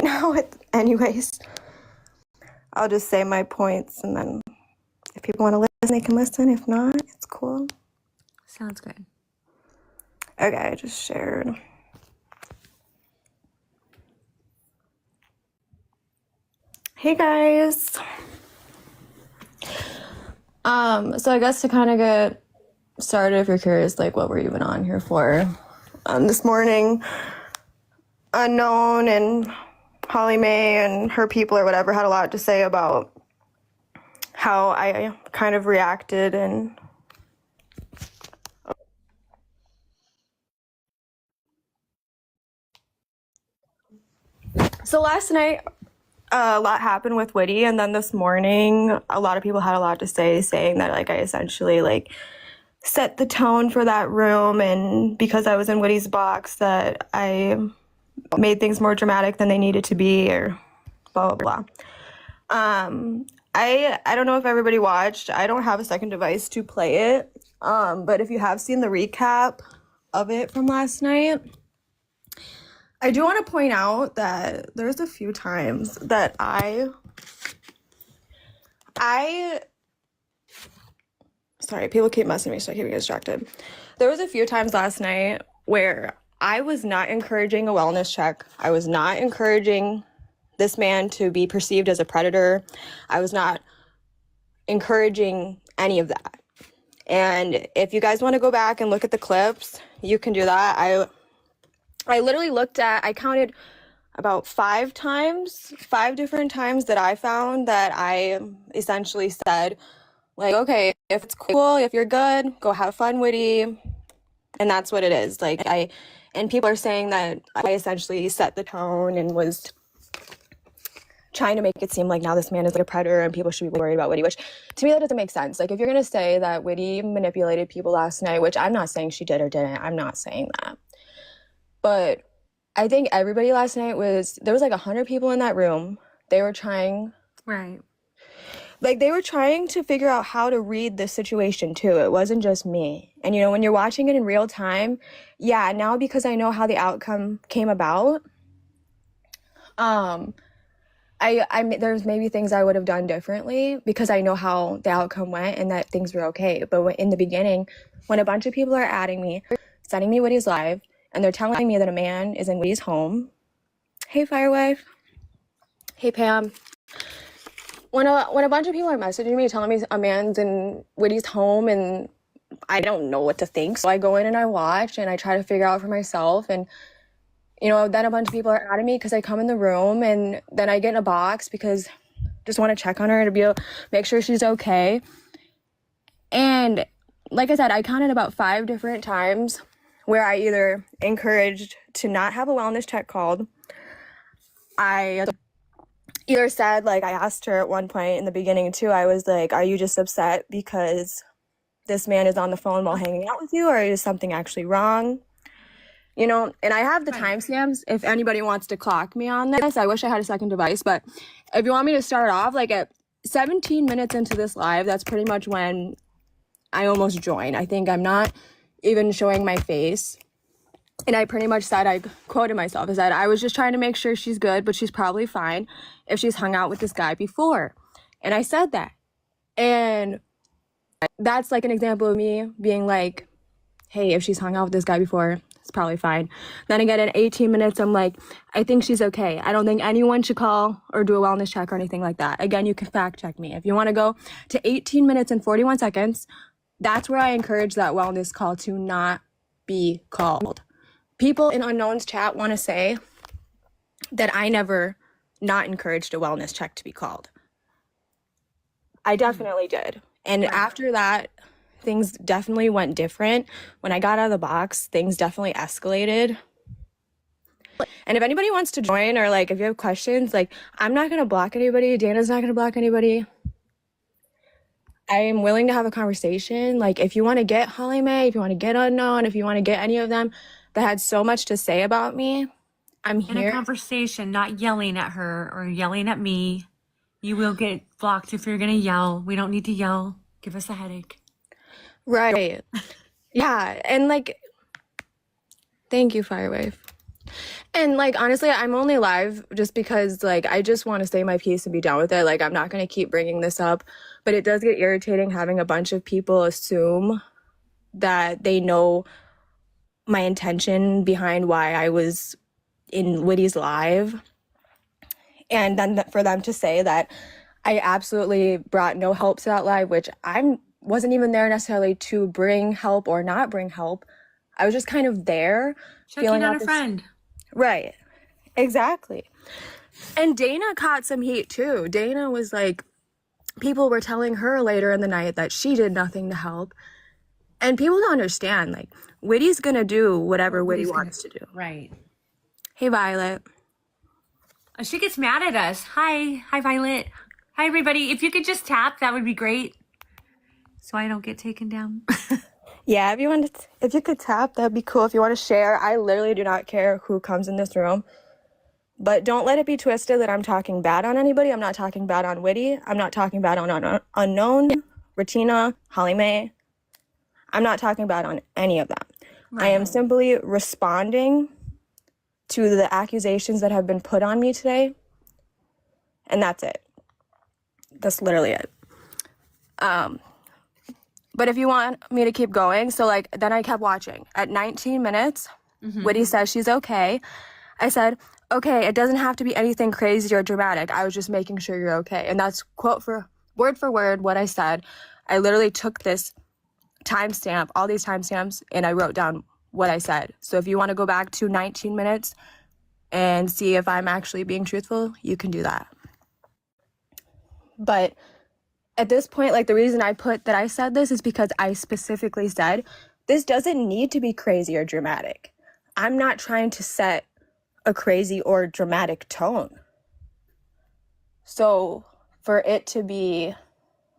now. Anyways, I'll just say my points, and then if people want to listen, they can listen. If not, it's cool. Sounds good. Okay, I just shared. Hey guys. So I guess to kind of get started, if you're curious, like what we're even on here for, this morning, Unknown and Holly Mae and her people or whatever had a lot to say about how I kind of reacted and so last night a lot happened with Witty, and then this morning a lot of people had a lot to say, saying that like I essentially like set the tone for that room, and because I was in Witty's box that I made things more dramatic than they needed to be, or blah blah blah. I don't know if everybody watched. I don't have a second device to play it, but if you have seen the recap of it from last night, I do want to point out that there's a few times that sorry, people keep messaging me, so I keep getting distracted. There was a few times last night where I was not encouraging a wellness check. I was not encouraging this man to be perceived as a predator. I was not encouraging any of that. And if you guys want to go back and look at the clips, you can do that. I literally I counted about 5 different times that I found that I essentially said, like, okay, if it's cool, if you're good, go have fun, Witty. And that's what it is. Like, and people are saying that I essentially set the tone and was trying to make it seem like now this man is like a predator and people should be worried about Witty, which to me that doesn't make sense. Like, if you're going to say that Witty manipulated people last night, which I'm not saying she did or didn't, I'm not saying that. But I think everybody last night there was like 100 people in that room. They were trying. Right. Like, they were trying to figure out how to read the situation too. It wasn't just me. And, you know, when you're watching it in real time, yeah, now because I know how the outcome came about, there's maybe things I would have done differently because I know how the outcome went and that things were okay. But in the beginning, when a bunch of people are adding me, sending me Witty's live, and they're telling me that a man is in Witty's home. Hey, Firewife. Hey, Pam. When a bunch of people are messaging me telling me a man's in Witty's home, and I don't know what to think, so I go in and I watch and I try to figure out for myself. And you know, then a bunch of people are adding me because I come in the room, and then I get in a box because I just want to check on her to make sure she's okay. And like I said, I counted about 5 different times where I either encouraged to not have a wellness check called. I either said, like, I asked her at one point in the beginning too, I was like, are you just upset because this man is on the phone while hanging out with you, or is something actually wrong? You know, and I have the timestamps if anybody wants to clock me on this. I wish I had a second device, but if you want me to start off, like at 17 minutes into this live, that's pretty much when I almost joined. I think I'm not even showing my face. And I pretty much said, I quoted myself, I said, I was just trying to make sure she's good, but she's probably fine if she's hung out with this guy before. And I said that. And that's like an example of me being like, hey, if she's hung out with this guy before, it's probably fine. Then again, in 18 minutes, I'm like, I think she's okay. I don't think anyone should call or do a wellness check or anything like that. Again, you can fact check me. If you want to go to 18 minutes and 41 seconds, that's where I encourage that wellness call to not be called. People in Unknown's chat want to say that I never not encouraged a wellness check to be called. I definitely did. And after that, things definitely went different. When I got out of the box, things definitely escalated. And if anybody wants to join, or like if you have questions, like, I'm not going to block anybody. Dana's not going to block anybody. I am willing to have a conversation. Like, if you want to get Holly Mae, if you want to get Unknown, if you want to get any of them that had so much to say about me, I'm here. In a conversation, not yelling at her or yelling at me. You will get blocked if you're going to yell. We don't need to yell. Give us a headache. Right. Yeah. And like, thank you, Firewave. And like honestly, I'm only live just because like I just want to say my piece and be done with it. Like I'm not going to keep bringing this up, but it does get irritating having a bunch of people assume that they know my intention behind why I was in Witty's live, and then for them to say that I absolutely brought no help to that live, which I wasn't even there necessarily to bring help or not bring help. I was just kind of there Checking feeling on out a this. friend. Right. Exactly. And Dana caught some heat too. Dana was like, people were telling her later in the night that she did nothing to help. And people don't understand, like, Witty's gonna do whatever Witty wants to do. Right. Hey, Violet. She gets mad at us. Hi, Violet. Hi, everybody. If you could just tap, that would be great. So I don't get taken down. Yeah, if you could tap, that'd be cool. If you want to share, I literally do not care who comes in this room. But don't let it be twisted that I'm talking bad on anybody. I'm not talking bad on Witty. I'm not talking bad on Unknown, Retina, Holly Mae. I'm not talking bad on any of them. Right. I am simply responding to the accusations that have been put on me today. And that's it. That's literally it. But if you want me to keep going, so like then I kept watching. At 19 minutes, Witty says she's okay. I said, okay, it doesn't have to be anything crazy or dramatic. I was just making sure you're okay. And that's for word what I said. I literally took this timestamp, all these timestamps, and I wrote down what I said. So if you want to go back to 19 minutes and see if I'm actually being truthful, you can do that. But at this point, like the reason I put that I said this is because I specifically said, this doesn't need to be crazy or dramatic. I'm not trying to set a crazy or dramatic tone. So for it to be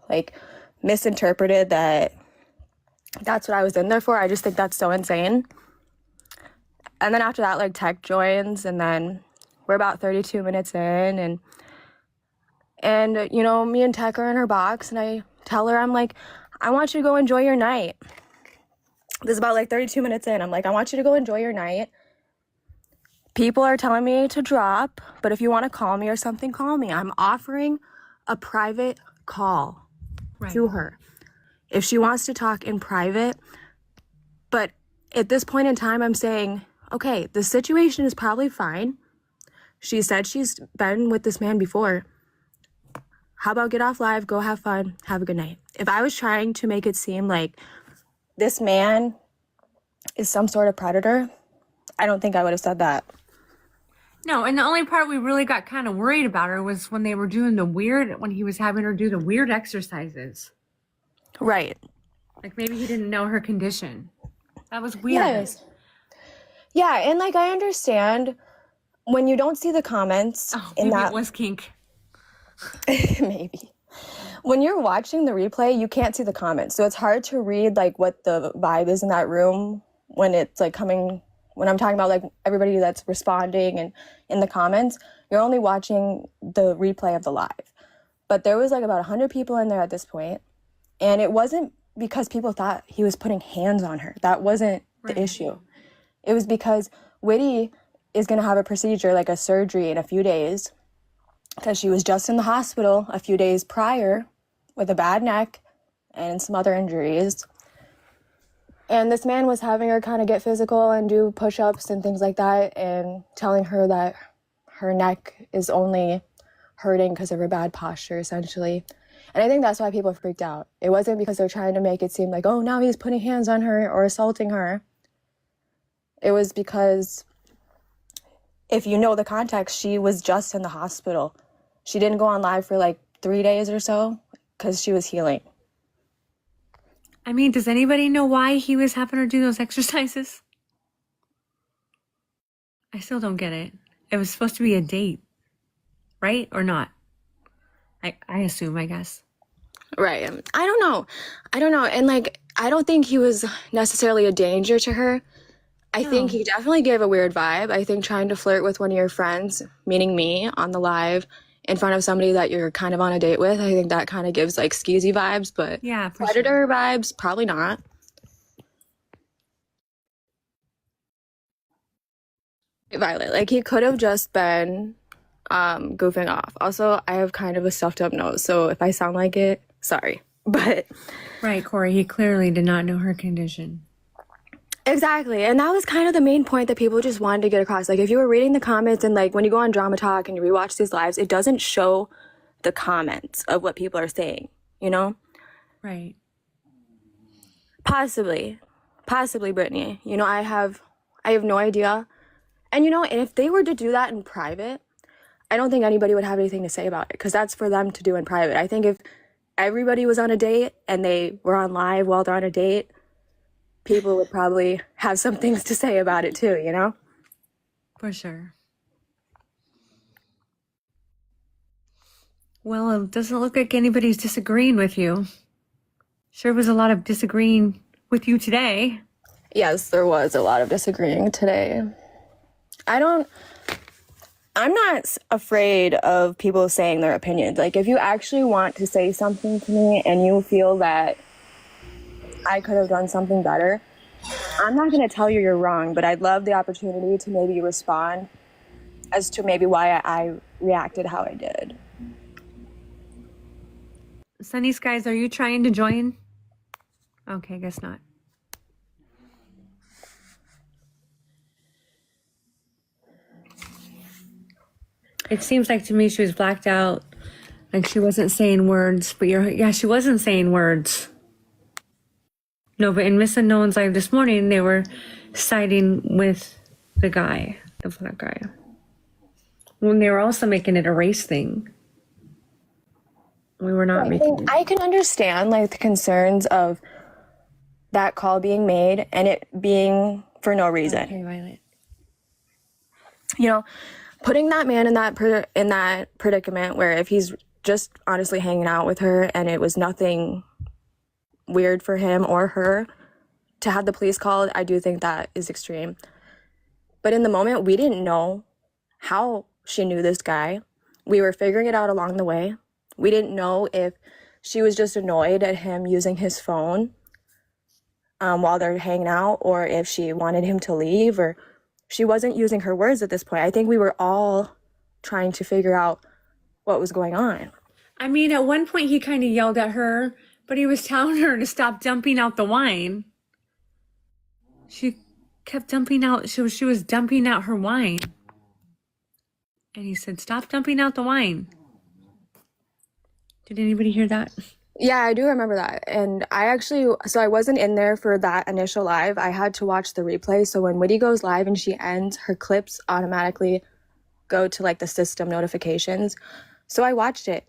like misinterpreted that that's what I was in there for, I just think that's so insane. And then after that, like Tech joins, and then we're about 32 minutes in, and you know, me and Tech are in her box, and I tell her, I'm like, I want you to go enjoy your night. This is about like 32 minutes in. I'm like, I want you to go enjoy your night. People are telling me to drop, but if you want to call me or something, call me. I'm offering a private call to her if she wants to talk in private. But at this point in time, I'm saying, okay, the situation is probably fine. She said she's been with this man before. How about get off live, go have fun, have a good night? If I was trying to make it seem like this man is some sort of predator, I don't think I would have said that. No, and the only part we really got kind of worried about her was when they were doing when he was having her do the weird exercises. Right. Like maybe he didn't know her condition. That was weird. Yes. Yeah, and like I understand when you don't see the comments in that it was kink. maybe. When you're watching the replay, you can't see the comments. So it's hard to read like what the vibe is in that room when it's like when I'm talking about like everybody that's responding and in the comments. You're only watching the replay of the live. But there was like about 100 people in there at this point, and it wasn't because people thought he was putting hands on her. That wasn't the issue. It was because Witty is going to have a procedure, like a surgery, in a few days, because she was just in the hospital a few days prior with a bad neck and some other injuries. And this man was having her kind of get physical and do push-ups and things like that, and telling her that her neck is only hurting because of her bad posture, essentially. And I think that's why people freaked out. It wasn't because they're trying to make it seem like, oh, now he's putting hands on her or assaulting her. It was because, if you know the context, she was just in the hospital. She didn't go on live for like 3 days or so because she was healing. I mean, does anybody know why he was having her do those exercises? I still don't get it. It was supposed to be a date, right? Or not? I assume, I guess. Right. I don't know. And like, I don't think he was necessarily a danger to her. I think he definitely gave a weird vibe. I think trying to flirt with one of your friends, meaning me, on the live in front of somebody that you're kind of on a date with, I think that kind of gives like skeezy vibes, but yeah, predator vibes, probably not. Violet. Like, he could have just been goofing off. Also, I have kind of a stuffed up nose, so if I sound like it, sorry. But Right, Corey. He clearly did not know her condition. exactly. And that was kind of the main point that people just wanted to get across. Like, if you were reading the comments and, like, when you go on Drama Talk and you rewatch these lives, it doesn't show the comments of what people are saying, you know? Right. Possibly, Brittany. You know, I have no idea. And, you know, and if they were to do that in private, I don't think anybody would have anything to say about it, because that's for them to do in private. I think if everybody was on a date and they were on live while they're on a date, people would probably have some things to say about it too, you know? For sure. Well, it doesn't look like anybody's disagreeing with you. Sure was a lot of disagreeing with you today. Yes, there was a lot of disagreeing today. I'm not afraid of people saying their opinions. Like, if you actually want to say something to me and you feel that I could have done something better, I'm not going to tell you you're wrong, but I'd love the opportunity to maybe respond as to maybe why I reacted how I did. Sunny Skies, are you trying to join? Okay, guess not. It seems like to me she was blacked out, like she wasn't saying words, but she wasn't saying words. No, but in Miss Unknown's live this morning, they were siding with the guy, the black guy. When they were also making it a race thing. We were not making it. I can understand, like, the concerns of that call being made and it being for no reason. Okay, Violet. You know, putting that man in that predicament where if he's just honestly hanging out with her and it was nothing weird for him or her to have the police called, I do think that is extreme. But in the moment, we didn't know how she knew this guy. We were figuring it out along the way. We didn't know if she was just annoyed at him using his phone while they're hanging out, or if she wanted him to leave, or she wasn't using her words at this point. I think we were all trying to figure out what was going on. I mean, at one point he kind of yelled at her, but he was telling her to stop dumping out the wine. She kept dumping out, she was dumping out her wine. And he said, stop dumping out the wine. Did anybody hear that? Yeah, I do remember that. And I wasn't in there for that initial live. I had to watch the replay. So when Witty goes live and she ends, her clips automatically go to, like, the system notifications. So I watched it.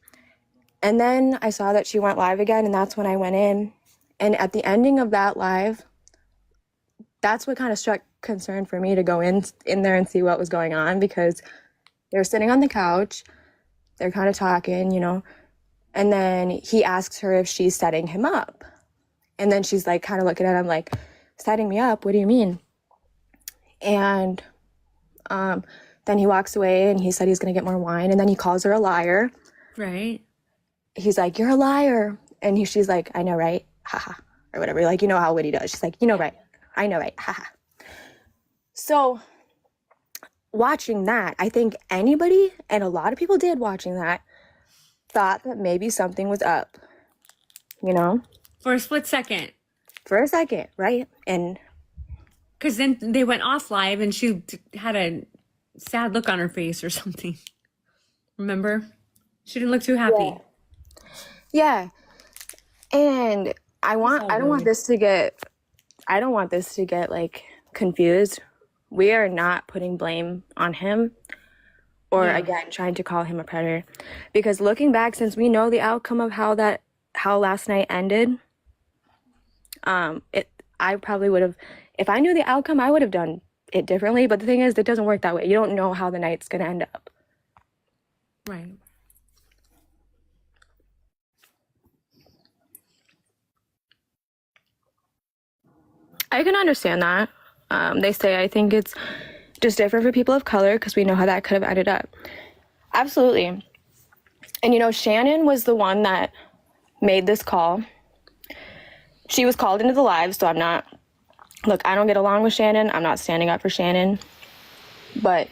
And then I saw that she went live again, and that's when I went in. And at the ending of that live, that's what kind of struck concern for me, to go in there and see what was going on, because they were sitting on the couch. They're kind of talking, you know. And then he asks her if she's setting him up. And then she's, like, kind of looking at him like, setting me up? What do you mean? And then he walks away, and he said he's going to get more wine. And then he calls her a liar. Right. He's like, you're a liar. And she's like, I know, right? Haha. Or whatever. Like, you know how Witty does. She's like, you know, right? I know, right? Haha. So watching that, I think anybody, and a lot of people did watching that, thought that maybe something was up, you know? For a split second. For a second, right? And because then they went off live and she had a sad look on her face or something. Remember? She didn't look too happy. Yeah. And I don't want this to get like confused. We are not putting blame on him, or again trying to call him a predator, because looking back, since we know the outcome of how last night ended, I probably would have, if I knew the outcome, I would have done it differently. But the thing is, it doesn't work that way. You don't know how the night's gonna end up. Right. I can understand that. They say, I think it's just different for people of color, because we know how that could have ended up. Absolutely. And, you know, Shannon was the one that made this call. She was called into the live, so I don't get along with Shannon. I'm not standing up for Shannon. But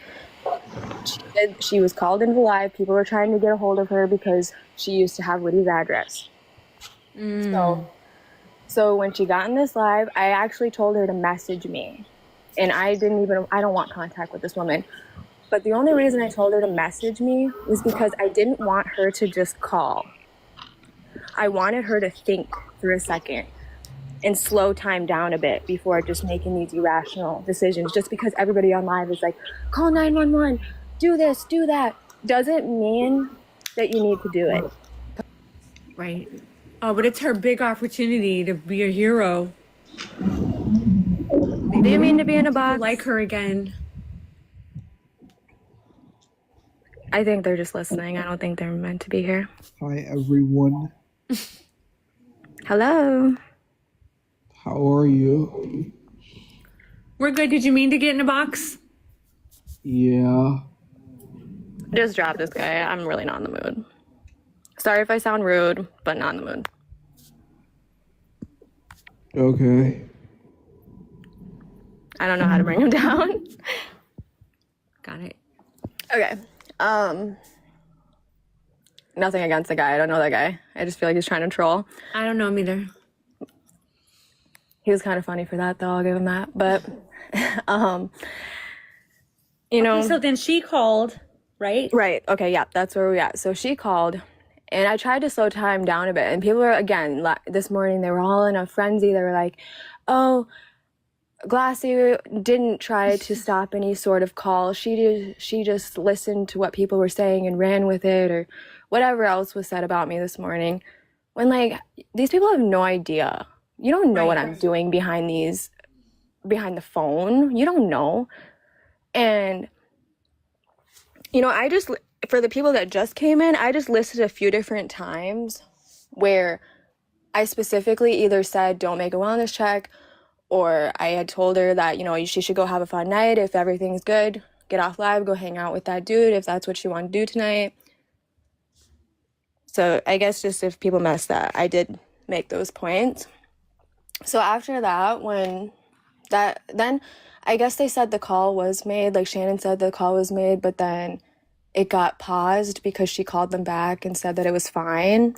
she was called into live. People were trying to get a hold of her because she used to have Witty's address. So when she got in this live, I actually told her to message me. And I don't want contact with this woman. But the only reason I told her to message me was because I didn't want her to just call. I wanted her to think for a second and slow time down a bit before just making these irrational decisions. Just because everybody on live is like, call 911, do this, do that, doesn't mean that you need to do it. Right. Oh, but it's her big opportunity to be a hero. Do you mean to be in a box? Like her again. I think they're just listening. I don't think they're meant to be here. Hi, everyone. Hello. How are you? We're good. Did you mean to get in a box? Yeah. Just drop this guy. I'm really not in the mood. Sorry if I sound rude, but not in the mood. Okay. I don't know how to bring him down. Got it. Okay. Nothing against the guy. I don't know that guy. I just feel like he's trying to troll. I don't know him either. He was kind of funny for that, though. I'll give him that. But, you know. Okay, so then she called, right? Right. Okay. Yeah. That's where we're at. So she called, and I tried to slow time down a bit. And people were, again, this morning, they were all in a frenzy. They were like, oh, Glossy didn't try to stop any sort of call. She just listened to what people were saying and ran with it, or whatever else was said about me this morning. When, like, these people have no idea. You don't know what I'm doing behind the phone. You don't know. And, you know, for the people that just came in, I just listed a few different times where I specifically either said, don't make a wellness check, or I had told her that, you know, she should go have a fun night. If everything's good, get off live, go hang out with that dude if that's what she wanted to do tonight. So I guess just if people missed that, I did make those points. So after that, then I guess they said the call was made, like Shannon said the call was made, but then it got paused because she called them back and said that it was fine.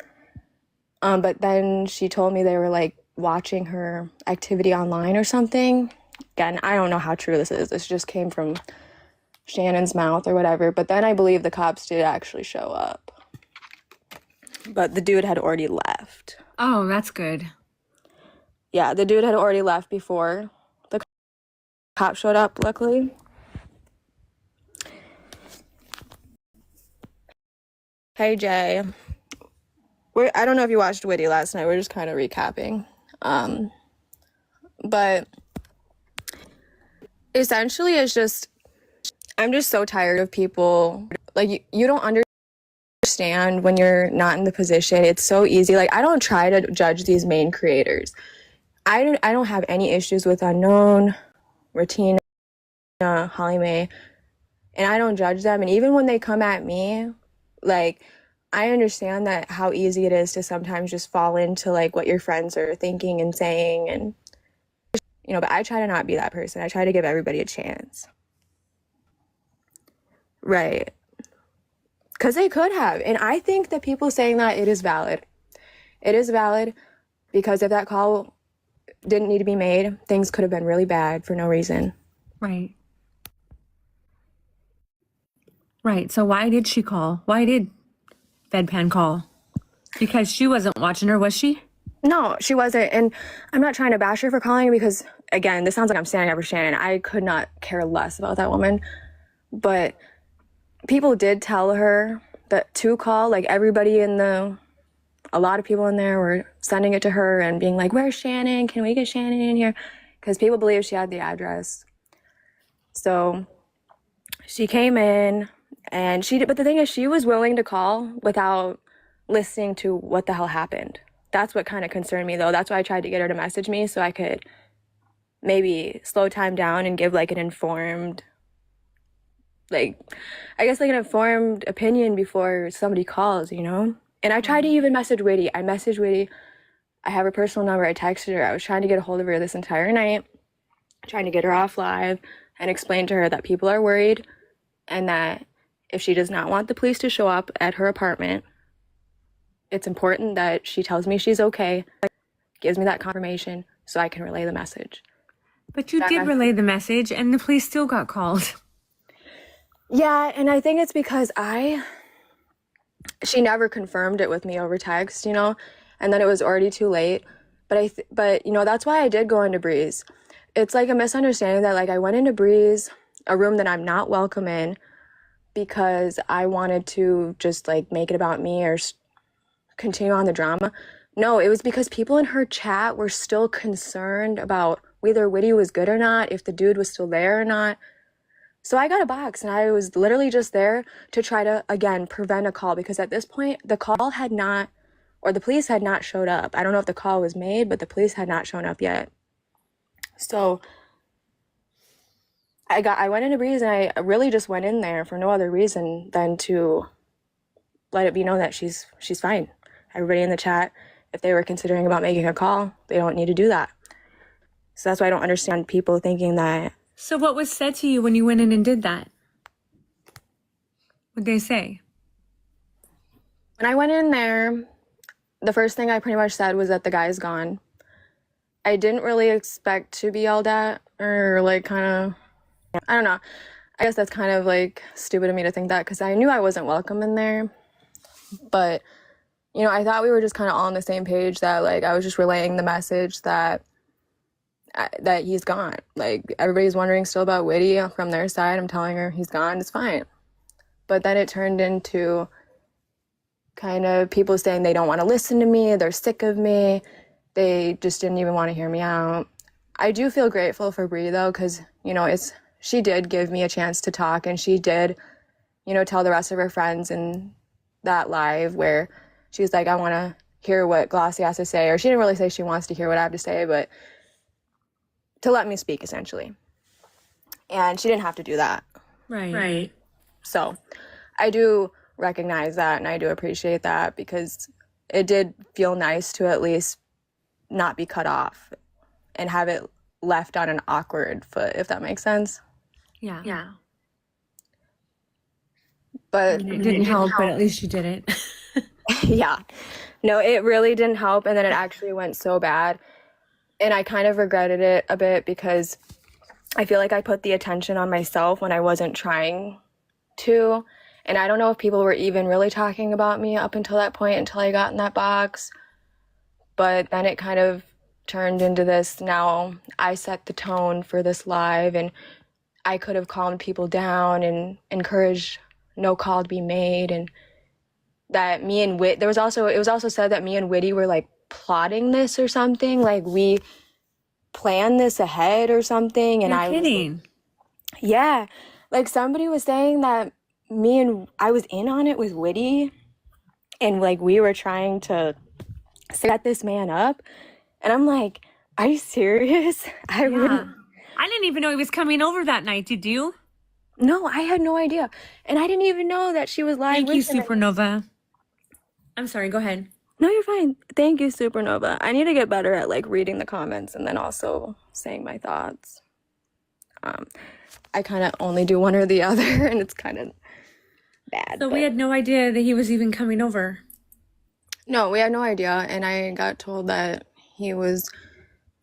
But then she told me they were like watching her activity online or something. Again, I don't know how true this is. This just came from Shannon's mouth or whatever. But then I believe the cops did actually show up. But the dude had already left. Oh, that's good. Yeah, the dude had already left before the cop showed up, luckily. Hey, Jay. I don't know if you watched Witty last night. We're just kind of recapping. But essentially, I'm just so tired of people. Like, you don't understand when you're not in the position. It's so easy. Like, I don't try to judge these main creators. I don't have any issues with Unknown, Ratina, Holly Mae, and I don't judge them. And even when they come at me, like, I understand that how easy it is to sometimes just fall into like what your friends are thinking and saying, and you know, but I try to not be that person. I try to give everybody a chance. Right. Because they could have. And I think that people saying that, it is valid. It is valid because if that call didn't need to be made, things could have been really bad for no reason. Right. Right. So why did she call? Why did Bedpan call? Because she wasn't watching her, was she? No, she wasn't. And I'm not trying to bash her for calling because, again, this sounds like I'm standing up for Shannon. I could not care less about that woman. But people did tell her that to call, like a lot of people in there were sending it to her and being like, where's Shannon? Can we get Shannon in here? Because people believe she had the address. So she came in and but the thing is, she was willing to call without listening to what the hell happened. That's what kind of concerned me, though. That's why I tried to get her to message me so I could maybe slow time down and give like an informed, like, I guess like an informed opinion before somebody calls, you know? And I tried to even message Witty. I messaged Witty. I have her personal number. I texted her. I was trying to get a hold of her this entire night, trying to get her off live. and explained to her that people are worried and that if she does not want the police to show up at her apartment, it's important that she tells me she's okay, gives me that confirmation so I can relay the message. But you did relay the message and the police still got called. Yeah, and I think it's because she never confirmed it with me over text, and then it was already too late. But that's why I did go into Breeze. It's like a misunderstanding that like I went into Breeze, a room that I'm not welcome in, because I wanted to just like make it about me or continue on the drama. No, it was because people in her chat were still concerned about whether Witty was good or not, if the dude was still there or not. So I got a box and I was literally just there to try to, again, prevent a call, because at this point, the call had not, or the police had not showed up. I don't know if the call was made, but the police had not shown up yet. So I went into Breeze and I really just went in there for no other reason than to let it be known that she's fine. Everybody in the chat, if they were considering about making a call, they don't need to do that. So that's why I don't understand people thinking that. So what was said to you when you went in and did that? What'd they say? When I went in there, the first thing I pretty much said was that the guy's gone. I didn't really expect to be yelled at or like kind of, I don't know. I guess that's kind of like stupid of me to think that, because I knew I wasn't welcome in there. But, I thought we were just kind of all on the same page, that like I was just relaying the message that he's gone. Like everybody's wondering still about Witty from their side. I'm telling her he's gone, it's fine. But then it turned into kind of people saying they don't want to listen to me, they're sick of me, they just didn't even want to hear me out. I do feel grateful for Bree though, because she did give me a chance to talk, and she did tell the rest of her friends in that live where she's like, I want to hear what Glossy has to say, or she didn't really say she wants to hear what I have to say, but to let me speak essentially. And she didn't have to do that. Right. So I do recognize that, and I do appreciate that, because it did feel nice to at least not be cut off and have it left on an awkward foot, if that makes sense. Yeah. But it didn't help, but at least you did it. Yeah. No, it really didn't help, and then it actually went so bad. And I kind of regretted it a bit, because I feel like I put the attention on myself when I wasn't trying to. And I don't know if people were even really talking about me up until that point, until I got in that box. But then it kind of turned into this, now I set the tone for this live, and I could have calmed people down and encouraged no call to be made. And that me and it was also said that me and Witty were like plotting this or something, like we planned this ahead or something. And You're kidding. Yeah, like somebody was saying that I was in on it with Witty, and like we were trying to set this man up. And I'm like, are you serious? I didn't even know he was coming over that night, did you? No, I had no idea. And I didn't even know that she was live. Thank you, Supernova. I'm sorry, go ahead. No, you're fine. Thank you, Supernova. I need to get better at like reading the comments and then also saying my thoughts. I kind of only do one or the other, and it's kind of bad. So we had no idea that he was even coming over. No, we had no idea, and I got told that he was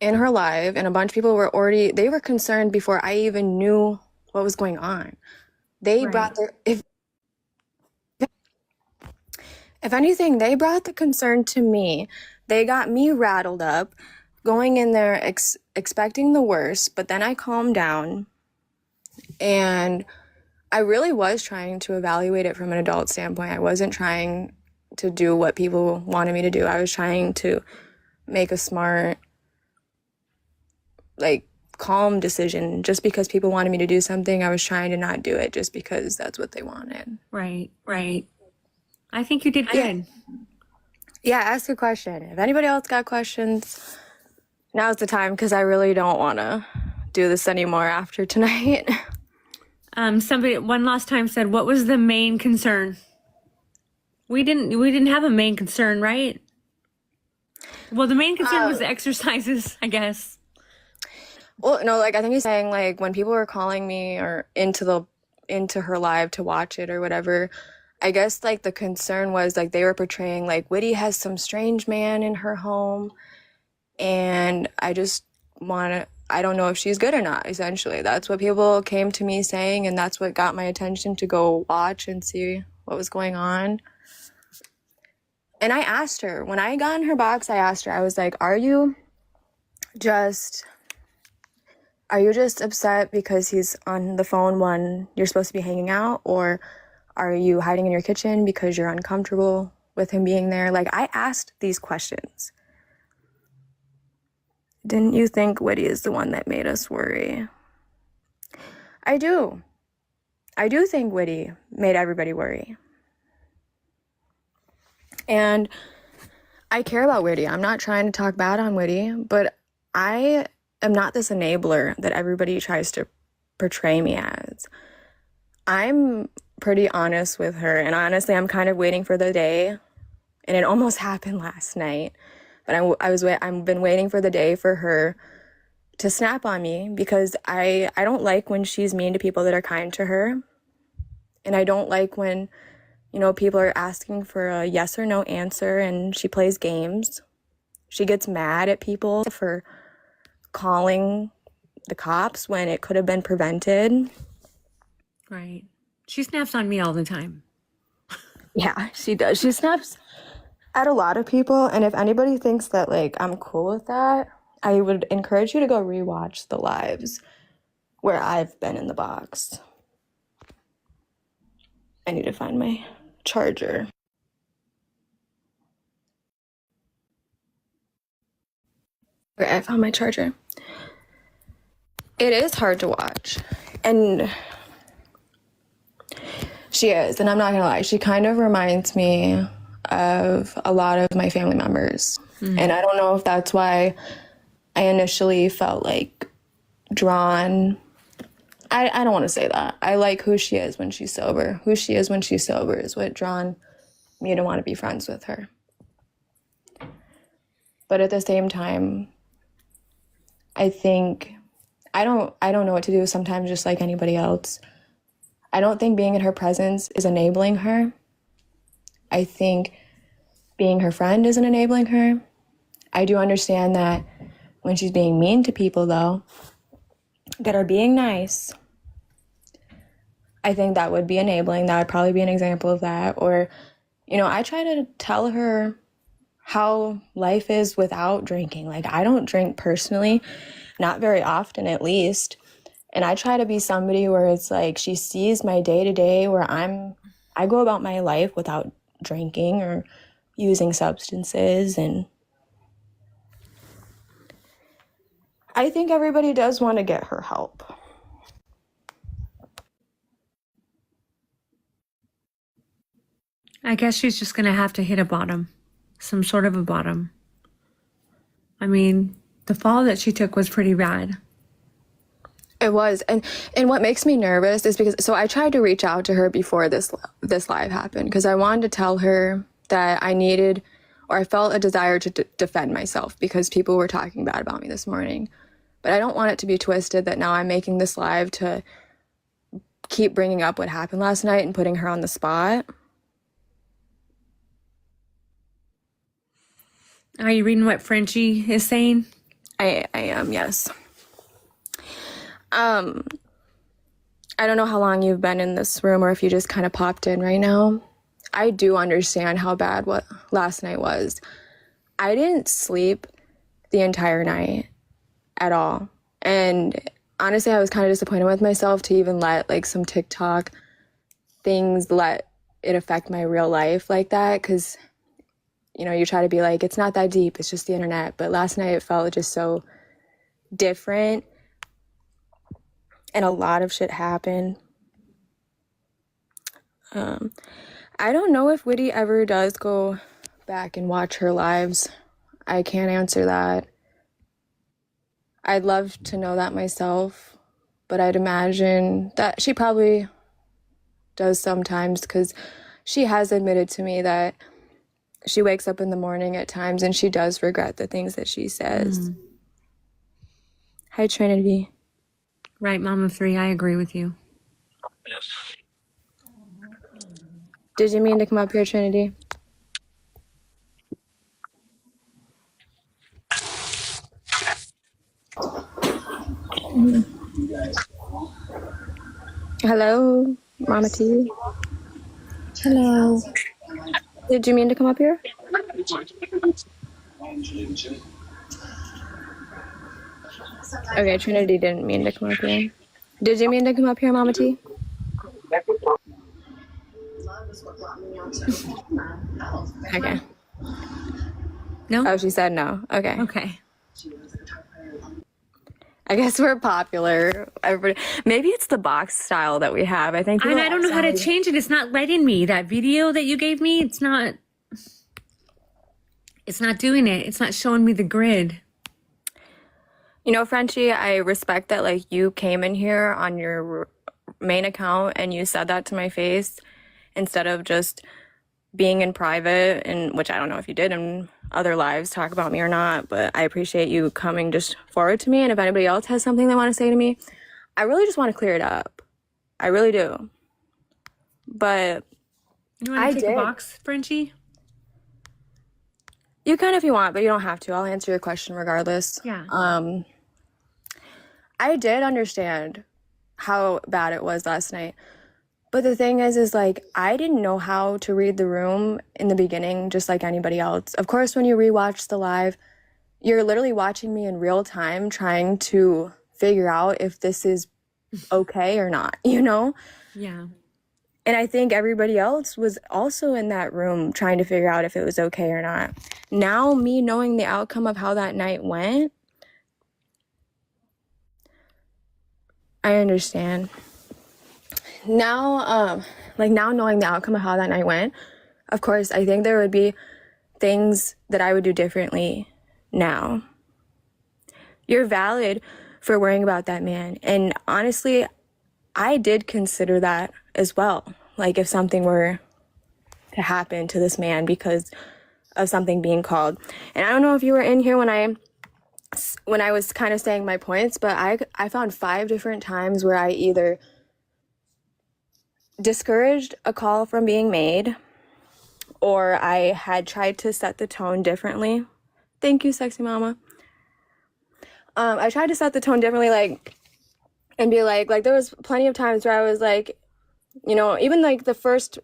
in her live, and a bunch of people they were concerned before I even knew what was going on. They brought if anything, they brought the concern to me. They got me rattled up, going in there expecting the worst, but then I calmed down, and I really was trying to evaluate it from an adult standpoint. I wasn't trying to do what people wanted me to do. I was trying to make a smart, like, calm decision. Just because people wanted me to do something, I was trying to not do it just because that's what they wanted. Right. I think you did good. Yeah, ask a question. If anybody else got questions, now's the time, because I really don't want to do this anymore after tonight. Somebody one last time said, what was the main concern? We didn't have a main concern, right? Well, the main concern was the exercises, I guess. Well, no, like I think he's saying like when people were calling me or into her live to watch it or whatever, I guess like the concern was like they were portraying like Witty has some strange man in her home, and I don't know if she's good or not, essentially. That's what people came to me saying, and that's what got my attention to go watch and see what was going on. And I asked her, when I got in her box, I asked her, I was like, are you just upset because he's on the phone when you're supposed to be hanging out? Or are you hiding in your kitchen because you're uncomfortable with him being there? Like, I asked these questions. Didn't you think Witty is the one that made us worry? I do. I do think Witty made everybody worry. And I care about Witty. I'm not trying to talk bad on Witty, but I am not this enabler that everybody tries to portray me as. I'm pretty honest with her, and honestly, I'm kind of waiting for the day, and it almost happened last night, but I've been waiting for the day for her to snap on me, because I don't like when she's mean to people that are kind to her, and I don't like when, you know, people are asking for a yes or no answer and she plays games. She gets mad at people for calling the cops when it could have been prevented. Right. She snaps on me all the time. Yeah, she does. She snaps at a lot of people, and if anybody thinks that, like, I'm cool with that, I would encourage you to go rewatch the lives where I've been in the box. I need to find my charger. Okay, I found my charger. It is hard to watch, and she is, and I'm not gonna lie, she kind of reminds me of a lot of my family members. And I don't know if that's why I initially felt like drawn. I don't want to say that. I like who she is when she's sober. Who she is when she's sober is what drawn me to want to be friends with her. But at the same time, I think I don't know what to do sometimes, just like anybody else. I don't think being in her presence is enabling her. I think being her friend isn't enabling her. I do understand that when she's being mean to people, though, that are being nice, I think that would be enabling. That would probably be an example of that. Or, you know, I try to tell her how life is without drinking. Like, I don't drink personally, not very often at least. And I try to be somebody where it's like she sees my day-to-day where I go about my life without drinking or using substances. And I think everybody does want to get her help. I guess she's just going to have to hit a bottom, some sort of a bottom. I mean, the fall that she took was pretty bad. It was. And what makes me nervous is because, so I tried to reach out to her before this live happened, because I wanted to tell her that I needed, or I felt a desire to defend myself because people were talking bad about me this morning. But I don't want it to be twisted that now I'm making this live to keep bringing up what happened last night and putting her on the spot. Are you reading what Frenchie is saying? I am, yes. I don't know how long you've been in this room or if you just kind of popped in right now. I do understand how bad what last night was. I didn't sleep the entire night at all. And honestly, I was kind of disappointed with myself to even let like some TikTok things let it affect my real life like that. Because, you know, you try to be like, it's not that deep, it's just the internet. But last night it felt just so different. And a lot of shit happened. I don't know if Witty ever does go back and watch her lives. I can't answer that. I'd love to know that myself, but I'd imagine that she probably does sometimes, because she has admitted to me that she wakes up in the morning at times and she does regret the things that she says. Hi, Trinity. Right, mom of three. I agree with you. Did you mean to come up here, Trinity? Hello, Mama T. Hello. Did you mean to come up here? Okay, Trinity didn't mean to come up here. Did you mean to come up here, Mama T? Okay. No? Oh, she said no. Okay. Okay. I guess we're popular. Everybody, maybe it's the box style that we have. I think people And I don't know how to change it. It's not letting me. That video that you gave me, it's not doing it. It's not showing me the grid. You know, Frenchie, I respect that, like, you came in here on your main account and you said that to my face instead of just being in private, and which I don't know if you did in other lives talk about me or not, but I appreciate you coming just forward to me. And if anybody else has something they want to say to me, I really just want to clear it up. I really do. But You want to take a box, Frenchie? You can if you want, but you don't have to. I'll answer your question regardless. Yeah. I did understand how bad it was last night. But the thing is like, I didn't know how to read the room in the beginning, just like anybody else. Of course, when you rewatch the live, you're literally watching me in real time, trying to figure out if this is okay or not, you know? Yeah. And I think everybody else was also in that room trying to figure out if it was okay or not. Now, me knowing the outcome of how that night went, I understand. Now, now knowing the outcome of how that night went, of course, I think there would be things that I would do differently now. You're valid for worrying about that man. And honestly, I did consider that as well. Like, if something were to happen to this man because of something being called. And I don't know if you were in here when I was kind of saying my points, but I found 5 different times where I either discouraged a call from being made, or I had tried to set the tone differently. Thank you, sexy mama. I tried to set the tone differently, and be like there was plenty of times where I was like, you know, even like the first,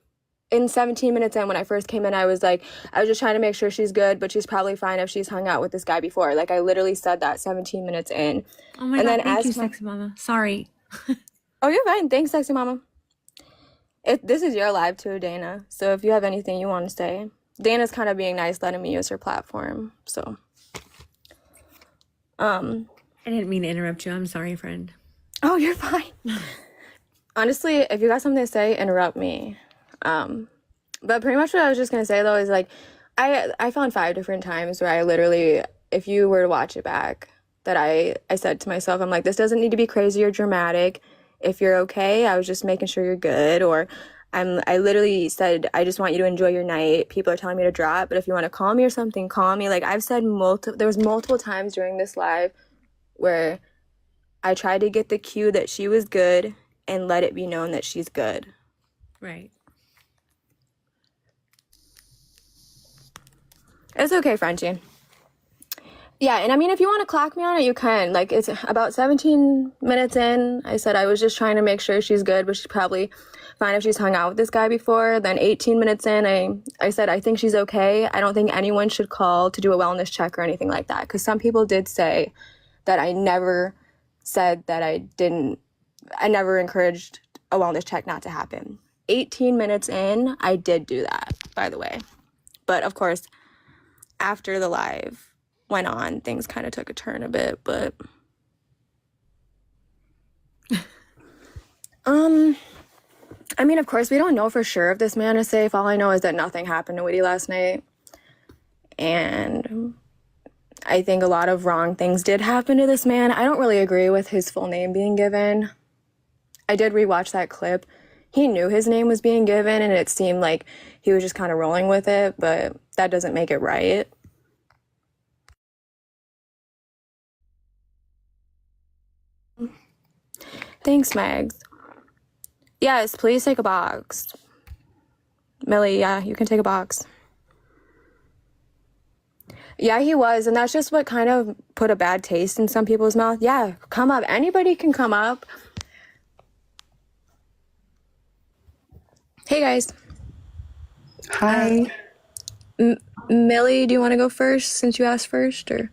in 17 minutes in, when I first came in, I was just trying to make sure she's good, but she's probably fine if she's hung out with this guy before. Like, I literally said that 17 minutes in. Oh my God, thank you, sexy mama. Sorry. Oh, you're fine. Thanks, sexy mama. This is your live too, Dana. So if you have anything you want to say. Dana's kind of being nice, letting me use her platform. So, I didn't mean to interrupt you. I'm sorry, friend. Oh, you're fine. Honestly, if you got something to say, interrupt me. But pretty much what I was just going to say, though, is like, I found 5 different times where I literally, if you were to watch it back, that I said to myself, I'm like, this doesn't need to be crazy or dramatic. If you're okay, I was just making sure you're good. Or I literally said, I just want you to enjoy your night. People are telling me to drop, but if you want to call me or something, call me. Like, I've said there was multiple times during this live where I tried to get the cue that she was good and let it be known that she's good. Right. It's okay, Frenchie. Yeah, and I mean, if you want to clock me on it, you can. Like, it's about 17 minutes in. I said I was just trying to make sure she's good, but she's probably fine if she's hung out with this guy before. Then 18 minutes in, I said I think she's okay. I don't think anyone should call to do a wellness check or anything like that. Because some people did say that I never said that I never encouraged a wellness check not to happen. 18 minutes in, I did do that, by the way. But, of course, after the live went on, things kind of took a turn a bit, but I mean, of course, we don't know for sure if this man is safe. All I know is that nothing happened to Witty last night, and I think a lot of wrong things did happen to this man. I don't really agree with his full name being given. I did rewatch that clip. He knew his name was being given, and it seemed like he was just kind of rolling with it, but that doesn't make it right. Thanks, Megs. Yes, please take a box. Millie, yeah, you can take a box. Yeah, he was, and that's just what kind of put a bad taste in some people's mouth. Yeah, come up. Anybody can come up. Hey, guys. Hi. Millie, do you want to go first since you asked first, or?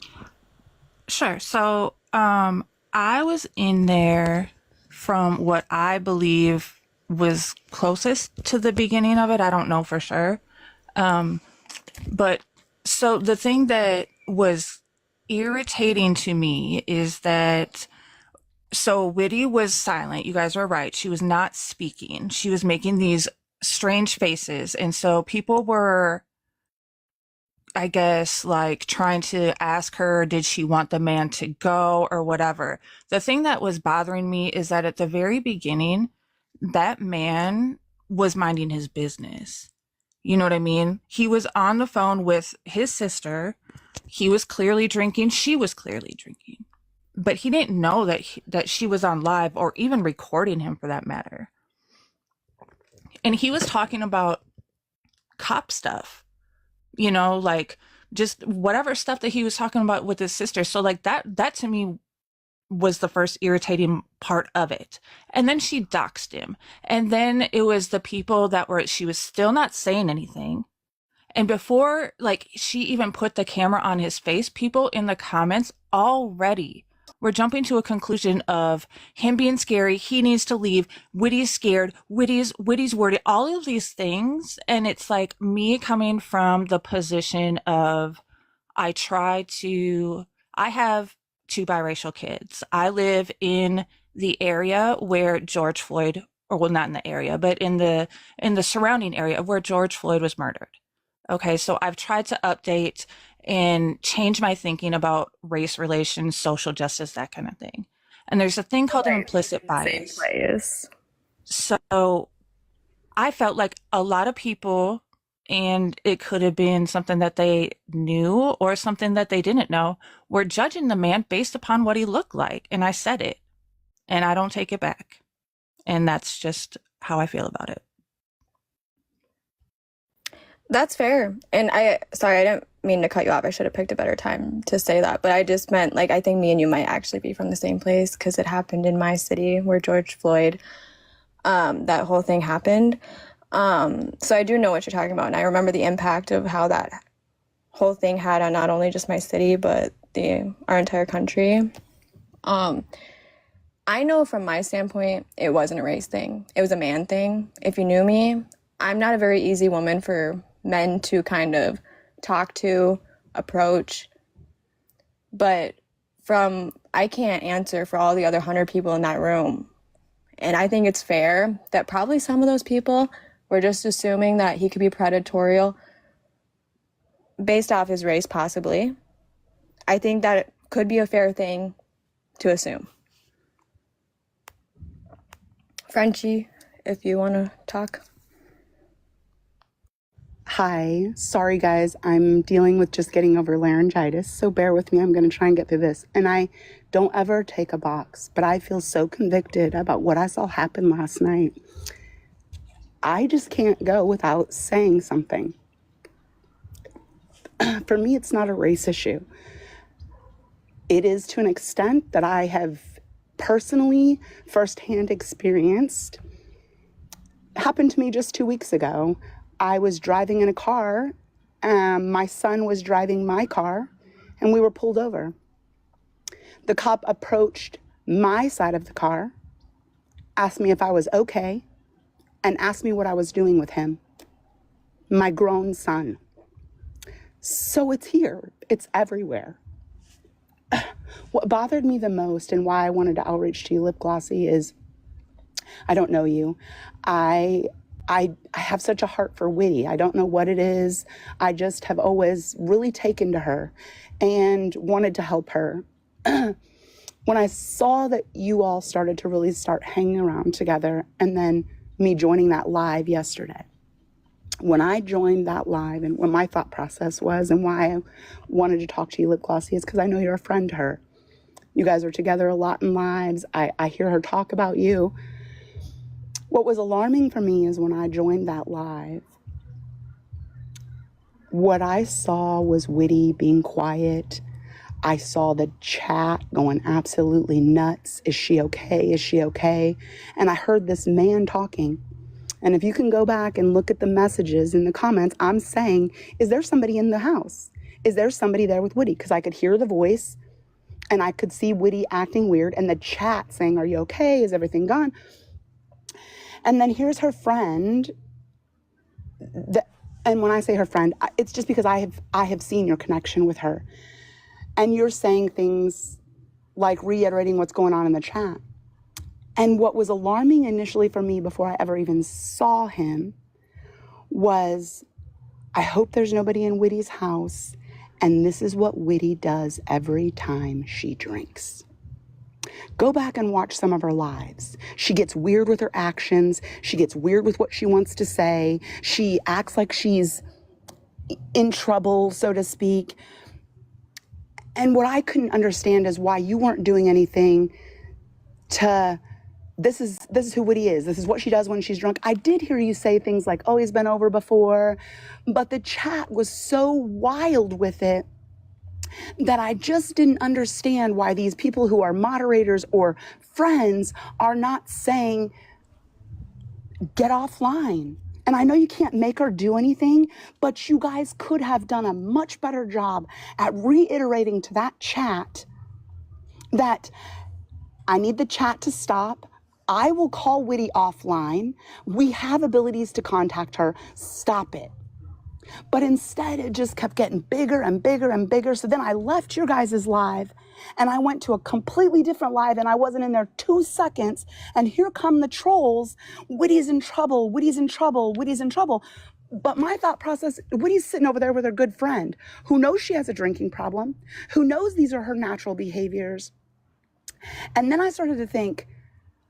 Sure. So, I was in there from what I believe was closest to the beginning of it. I don't know for sure. But so the thing that was irritating to me is that so Witty was silent. You guys were right. She was not speaking. She was making these strange faces. And so people were, I guess, like trying to ask her, did she want the man to go or whatever. The thing that was bothering me is that at the very beginning, that man was minding his business. You know what I mean? He was on the phone with his sister. He was clearly drinking. She was clearly drinking. But he didn't know that she was on live or even recording him for that matter. And he was talking about cop stuff. You know, like just whatever stuff that he was talking about with his sister. So like that to me was the first irritating part of it. And then she doxed him. And then it was the people that were, she was still not saying anything. And before like she even put the camera on his face, people in the comments already were jumping to a conclusion of him being scary. He needs to leave. Witty's scared. Witty's worried. All of these things. And it's like me coming from the position of I have two biracial kids. I live in the area where George Floyd, or well, not in the area, but in the surrounding area of where George Floyd was murdered. Okay, so I've tried to update and change my thinking about race relations, social justice, that kind of thing. And there's a thing called an implicit bias. Same place. So I felt like a lot of people, and it could have been something that they knew or something that they didn't know, were judging the man based upon what he looked like. And I said it, and I don't take it back. And that's just how I feel about it. That's fair. And sorry, I didn't mean to cut you off. I should have picked a better time to say that. But I just meant, like, I think me and you might actually be from the same place because it happened in my city where George Floyd, that whole thing happened. So I do know what you're talking about. And I remember the impact of how that whole thing had on not only just my city, but our entire country. I know from my standpoint, it wasn't a race thing. It was a man thing. If you knew me, I'm not a very easy woman for men to kind of talk to, approach. But I can't answer for all the other 100 people in that room. And I think it's fair that probably some of those people were just assuming that he could be predatory based off his race, possibly. I think that it could be a fair thing to assume. Frenchie, if you want to talk. Hi, sorry guys, I'm dealing with just getting over laryngitis, so bear with me, I'm going to try and get through this. And I don't ever take a box, but I feel so convicted about what I saw happen last night. I just can't go without saying something. For me, it's not a race issue. It is to an extent that I have personally firsthand experienced. It happened to me just 2 weeks ago. I was driving in a car, and my son was driving my car, and we were pulled over. The cop approached my side of the car, asked me if I was okay, and asked me what I was doing with him, my grown son. So it's here. It's everywhere. What bothered me the most and why I wanted to outreach to you, Lipglossy, is I don't know you. I have such a heart for Witty. I don't know what it is. I just have always really taken to her and wanted to help her. When I saw that you all started to really start hanging around together, and then me joining that live yesterday, when I joined that live and what my thought process was and why I wanted to talk to you, Lipglossy, is because I know you're a friend to her. You guys are together a lot in lives. I hear her talk about you. What was alarming for me is when I joined that live, what I saw was Witty being quiet. I saw the chat going absolutely nuts. Is she okay? Is she okay? And I heard this man talking. And if you can go back and look at the messages in the comments, I'm saying, is there somebody in the house? Is there somebody there with Witty? Because I could hear the voice and I could see Witty acting weird and the chat saying, are you okay? Is everything gone? And then here's her friend. And when I say her friend, it's just because I have seen your connection with her. And you're saying things like reiterating what's going on in the chat. And what was alarming initially for me before I ever even saw him was, I hope there's nobody in Witty's house. And this is what Witty does every time she drinks. Go back and watch some of her lives. She gets weird with her actions. She gets weird with what she wants to say. She acts like she's in trouble, so to speak. And what I couldn't understand is why you weren't doing anything to, this is who Witty is. This is what she does when she's drunk. I did hear you say things like, oh, he's been over before. But the chat was so wild with it that I just didn't understand why these people who are moderators or friends are not saying, get offline. And I know you can't make her do anything, but you guys could have done a much better job at reiterating to that chat that I need the chat to stop. I will call Witty offline. We have abilities to contact her. Stop it. But instead, it just kept getting bigger and bigger and bigger. So then I left your guys' live and I went to a completely different live and I wasn't in there 2 seconds. And here come the trolls. Witty's in trouble. Witty's in trouble. Witty's in trouble. But my thought process, Witty's sitting over there with her good friend who knows she has a drinking problem, who knows these are her natural behaviors. And then I started to think,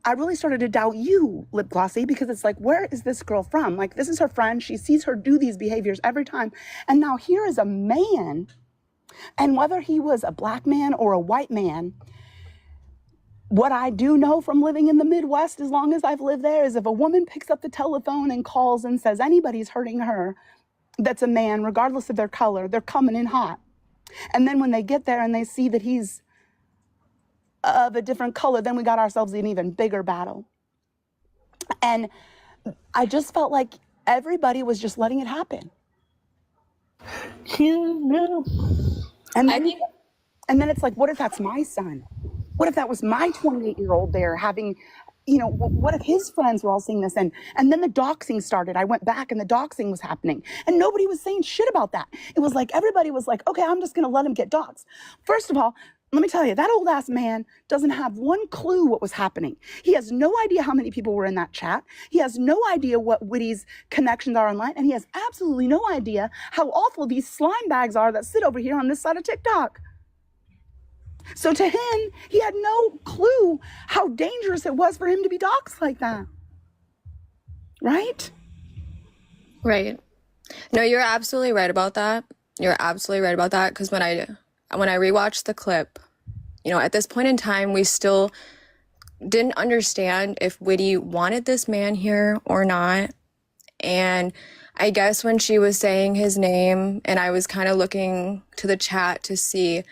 I really started to doubt you, Lipglossy, because it's like, where is this girl from? Like, this is her friend. She sees her do these behaviors every time. And now here is a man. And whether he was a black man or a white man, what I do know from living in the Midwest, as long as I've lived there, is if a woman picks up the telephone and calls and says anybody's hurting her, that's a man, regardless of their color, they're coming in hot. And then when they get there and they see that he's of a different color, then we got ourselves an even bigger battle. And I just felt like everybody was just letting it happen. And then it's like, what if that's my son? What if that was my 28-year-old there having, what if his friends were all seeing this? And then the doxing started. I went back and the doxing was happening. And nobody was saying shit about that. It was like, everybody was like, okay, I'm just going to let him get doxed. First of all, let me tell you, that old ass man doesn't have one clue what was happening. He has no idea how many people were in that chat. He has no idea what Witty's connections are online. And he has absolutely no idea how awful these slime bags are that sit over here on this side of TikTok. So to him, he had no clue how dangerous it was for him to be doxxed like that. Right? Right. No, you're absolutely right about that. You're absolutely right about that. Because when I rewatched the clip, at this point in time, we still didn't understand if Witty wanted this man here or not. And I guess when she was saying his name and I was kind of looking to the chat to see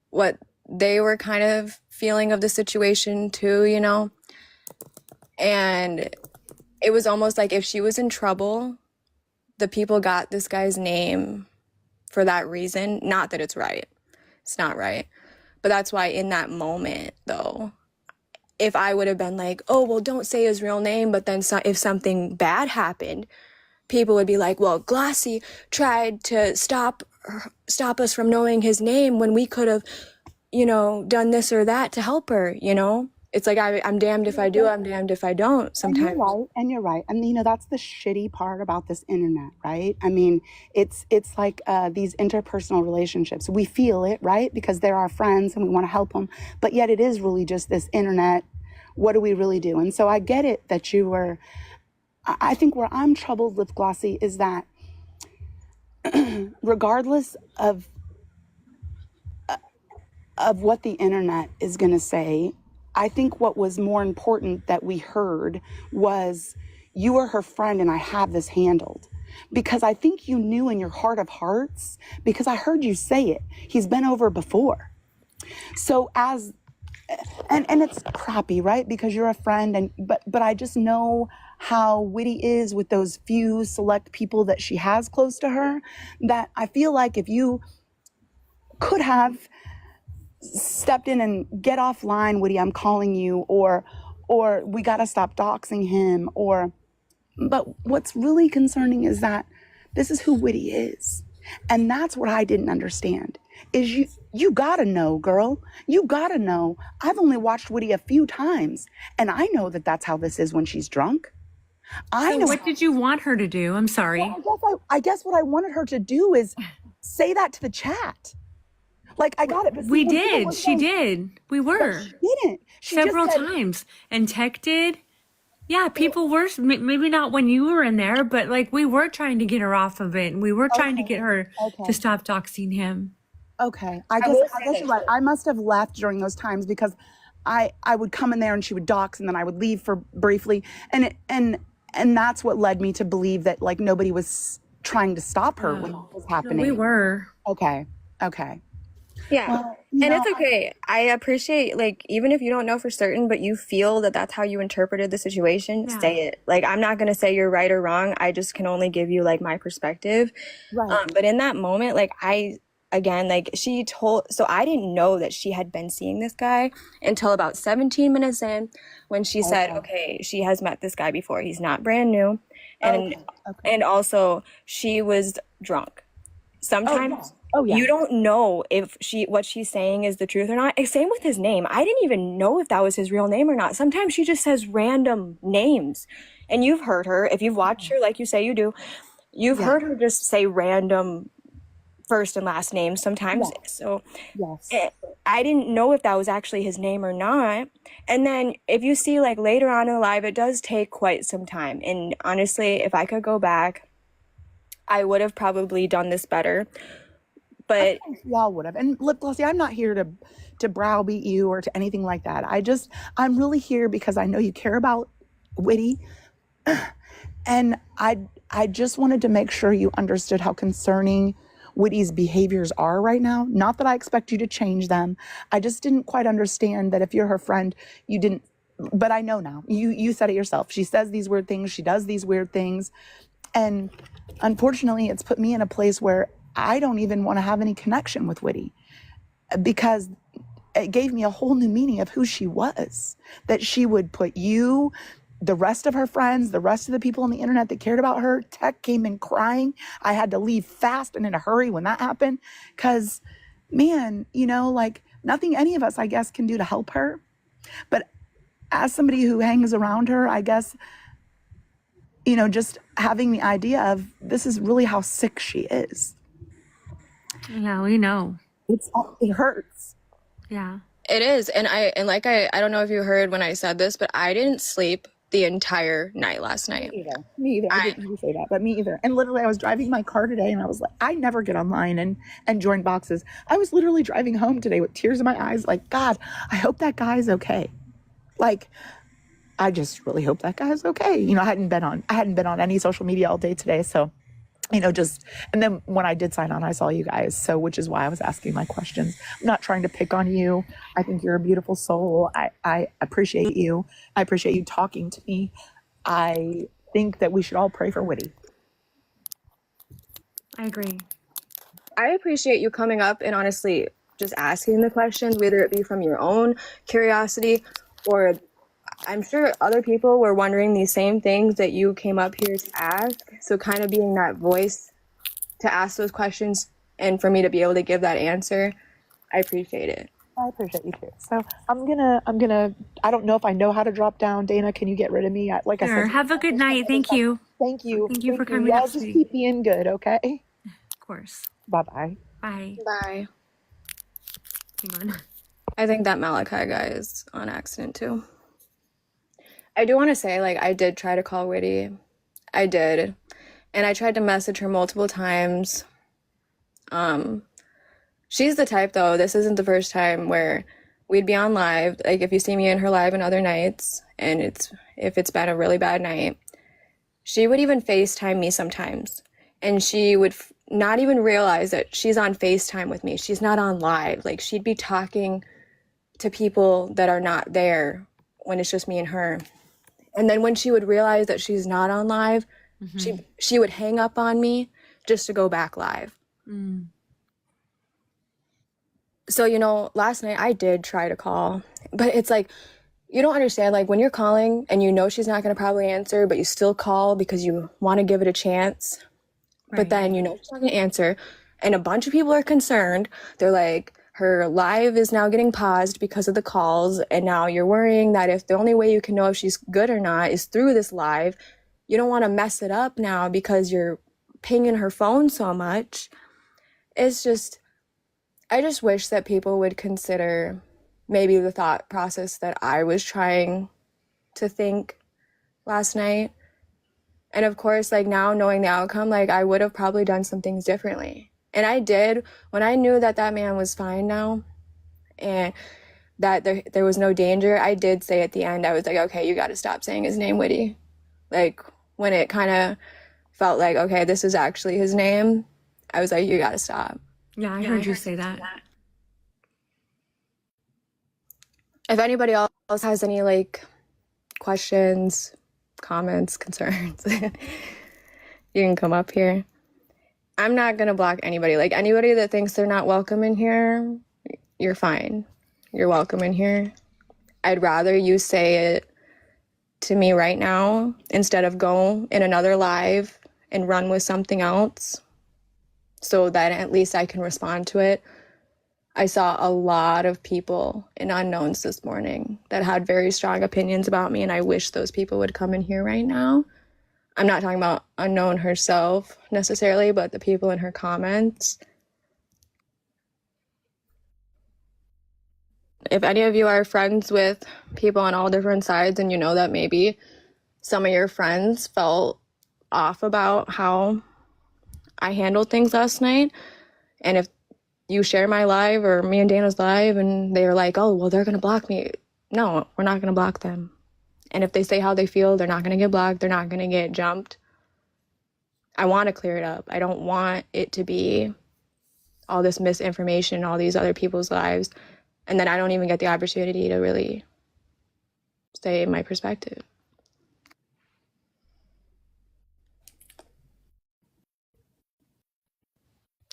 what they were kind of feeling of the situation too, and it was almost like if she was in trouble, the people got this guy's name for that reason. Not that it's right. It's not right. But that's why in that moment, though, if I would have been like, oh, well, don't say his real name, but then if something bad happened, people would be like, well, Glossy tried to stop us from knowing his name when we could have, done this or that to help her, It's like I'm damned if I do, I'm damned if I don't sometimes. And you're right. And that's the shitty part about this internet, right? I mean, it's like these interpersonal relationships. We feel it, right? Because they're our friends and we want to help them. But yet it is really just this internet. What do we really do? And so I get it that you were, I think where I'm troubled with Glossy is that regardless of of what the internet is going to say. I think what was more important that we heard was, you are her friend and I have this handled. Because I think you knew in your heart of hearts, because I heard you say it, he's been over before. So and it's crappy, right? Because you're a friend, but I just know how Witty is with those few select people that she has close to her, that I feel like if you could have stepped in and get offline, Witty, I'm calling you, or we got to stop doxing him, but what's really concerning is that this is who Witty is. And that's what I didn't understand, is you gotta know, girl. You gotta know. I've only watched Witty a few times, and I know that that's how this is when she's drunk. I know. What did you want her to do? I'm sorry. I guess what I wanted her to do is say that to the chat. Like, I got it. But We did. She did. We were. She didn't. She Several just said, times. And Tech did. Yeah, people were, maybe not when you were in there, but like we were trying to get her off of it. And we were trying to get her to stop doxing him. Okay. I guess you're right. I must have left during those times because I would come in there and she would dox and then I would leave for briefly. And that's what led me to believe that like nobody was trying to stop her when it was happening. No, we were. Okay. Yeah. Well, And it's okay. I appreciate, like, even if you don't know for certain, but you feel that that's how you interpreted the situation, say it. Like, I'm not going to say you're right or wrong. I just can only give you, like, my perspective. Right. But in that moment, like, so I didn't know that she had been seeing this guy until about 17 minutes in when she said, okay, she has met this guy before. He's not brand new. And also she was drunk. Sometimes you don't know if what she's saying is the truth or not. Same with his name. I didn't even know if that was his real name or not. Sometimes she just says random names. And you've heard her, if you've watched her like you say you do, you've heard her just say random first and last names sometimes. So I didn't know if that was actually his name or not. And then if you see like later on in the live, it does take quite some time. And honestly, if I could go back, I would have probably done this better. But y'all would have. And Lipglossy, I'm not here to browbeat you or to anything like that. I'm really here because I know you care about Witty. And I just wanted to make sure you understood how concerning Witty's behaviors are right now. Not that I expect you to change them. I just didn't quite understand that if you're her friend, you didn't, but I know now. You said it yourself. She says these weird things. She does these weird things. And unfortunately, it's put me in a place where I don't even want to have any connection with Witty because it gave me a whole new meaning of who she was, that she would put you, the rest of her friends, the rest of the people on the internet that cared about her. Tech came in crying. I had to leave fast and in a hurry when that happened because, man, like nothing any of us, I guess, can do to help her. But as somebody who hangs around her, I guess, just having the idea of this is really how sick she is. Yeah, we know. It hurts. Yeah. it is. And I don't know if you heard when I said this, but I didn't sleep the entire night last night. Me either. I didn't hear you say that, but me either. And literally, I was driving my car today, and I was like, I never get online and join boxes. I was literally driving home today with tears in my eyes, like, God, I hope that guy's okay. Like, I just really hope that guy's okay. I hadn't been on any social media all day today, so. And then when I did sign on, I saw you guys. So, which is why I was asking my questions. I'm not trying to pick on you. I think you're a beautiful soul. I appreciate you. I appreciate you talking to me. I think that we should all pray for Witty. I agree. I appreciate you coming up and honestly just asking the questions, whether it be from your own curiosity or I'm sure other people were wondering these same things that you came up here to ask. So kind of being that voice to ask those questions and for me to be able to give that answer, I appreciate it. I appreciate you too. So I'm gonna, I don't know if I know how to drop down. Dana, can you get rid of me? Like I said, have a good night. Thank you. Thank you. Thank you for coming Y'all up, just sweetie. keep being good, okay? Of course. Bye-bye. Bye. Bye. Hang on. I think that Malachi guy is on accident too. I do want to say, I did try to call Witty. I did. And I tried to message her multiple times. She's the type, though, this isn't the first time where we'd be on live. Like, if you see me in her live on other nights, and if it's been a really bad night, she would even FaceTime me sometimes. And she would not even realize that she's on FaceTime with me. She's not on live. Like, she'd be talking to people that are not there when it's just me and her. And then when she would realize that she's not on live, she would hang up on me just to go back live. So, you know, last night I did try to call, but it's like, you don't understand, like, when you're calling and you know she's not going to probably answer, but you still call because you want to give it a chance. Right. But then you know she's not going to answer, and a bunch of people are concerned. They're like, her live is now getting paused because of the calls, and now you're worrying that if the only way you can know if she's good or not is through this live, you don't want to mess it up now because you're pinging her phone so much. It's just, I just wish that people would consider maybe the thought process that I was trying to think last night. And of course, like, now knowing the outcome, like, I would have probably done some things differently. And I did when I knew that that man was fine now and that there was no danger. I did say at the end, I was like, okay, you got to stop saying his name, Witty. Like, when it kind of felt like, okay, this is actually his name, I was like, you got to stop. Yeah, I heard you say that. If anybody else has any, like, questions, comments, concerns, you can come up here. I'm not going to block anybody. Like, anybody that thinks they're not welcome in here, you're fine. You're welcome in here. I'd rather you say it to me right now instead of go in another live and run with something else so that at least I can respond to it. I saw a lot of people in unknowns this morning that had very strong opinions about me, and I wish those people would come in here right now. I'm not talking about unknown herself necessarily, but the people in her comments. If any of you are friends with people on all different sides and you know that maybe some of your friends felt off about how I handled things last night, and if you share my live or me and Dana's live and they're like, oh, well, they're going to block me. No, we're not going to block them. And if they say how they feel, they're not going to get blocked. They're not going to get jumped. I want to clear it up. I don't want it to be all this misinformation in all these other people's lives. And then I don't even get the opportunity to really say my perspective.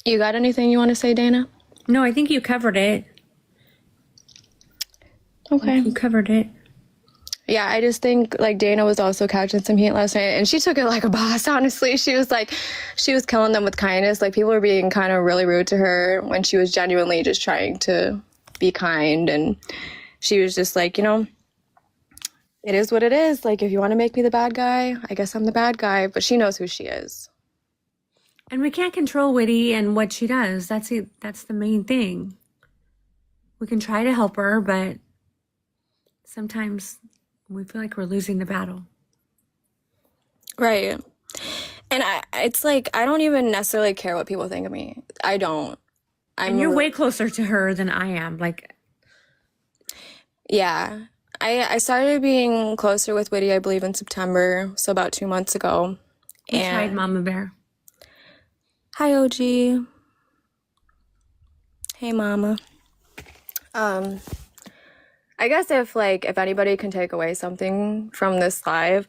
You got anything you want to say, Dana? No, I think you covered it. Okay. You covered it. Yeah, I just think, like, Dana was also catching some heat last night, and she took it like a boss, honestly. She was killing them with kindness. Like, people were being kind of really rude to her when she was genuinely just trying to be kind, and she was just like, you know, it is what it is. Like, if you want to make me the bad guy, I guess I'm the bad guy, but she knows who she is. And we can't control Witty and what she does. That's the main thing. We can try to help her, but sometimes we feel like we're losing the battle. Right. And it's like, I don't even necessarily care what people think of me. I don't. And you're way closer to her than I am. Like, yeah. I started being closer with Witty, I believe, in September, so about 2 months ago. We tried Mama Bear. Hi, OG. Hey, Mama. I guess if anybody can take away something from this live,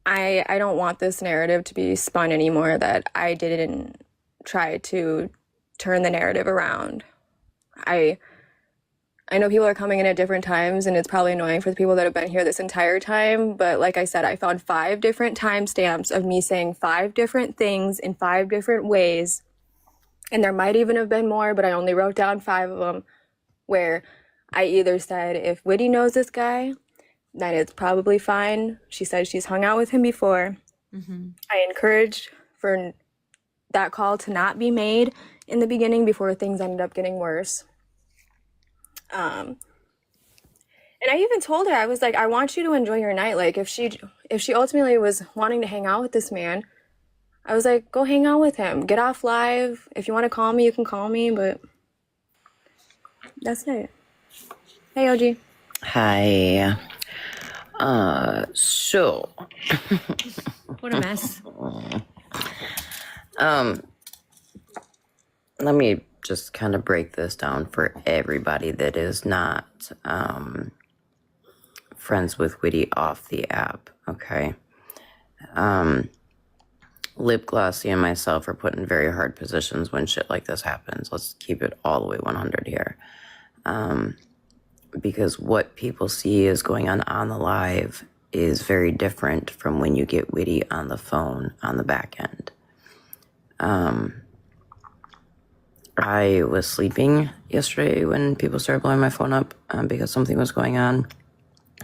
I don't want this narrative to be spun anymore that I didn't try to turn the narrative around. I know people are coming in at different times, and it's probably annoying for the people that have been here this entire time, but like I said, I found 5 different timestamps of me saying 5 different things in 5 different ways, and there might even have been more, but I only wrote down 5 of them, where I either said, if Witty knows this guy, then it's probably fine. She said she's hung out with him before. Mm-hmm. I encouraged for that call to not be made in the beginning before things ended up getting worse. And I even told her, I was like, I want you to enjoy your night. Like, if she ultimately was wanting to hang out with this man, I was like, go hang out with him. Get off live. If you want to call me, you can call me, but that's it. Hey, OG. Hi. So, What a mess. let me just kind of break this down for everybody that is not friends with Witty off the app, okay? Lipglossy and myself are put in very hard positions when shit like this happens. Let's keep it all the way 100 here. Because what people see is going on the live is very different from when you get Witty on the phone on the back end. I was sleeping yesterday when people started blowing my phone up because something was going on.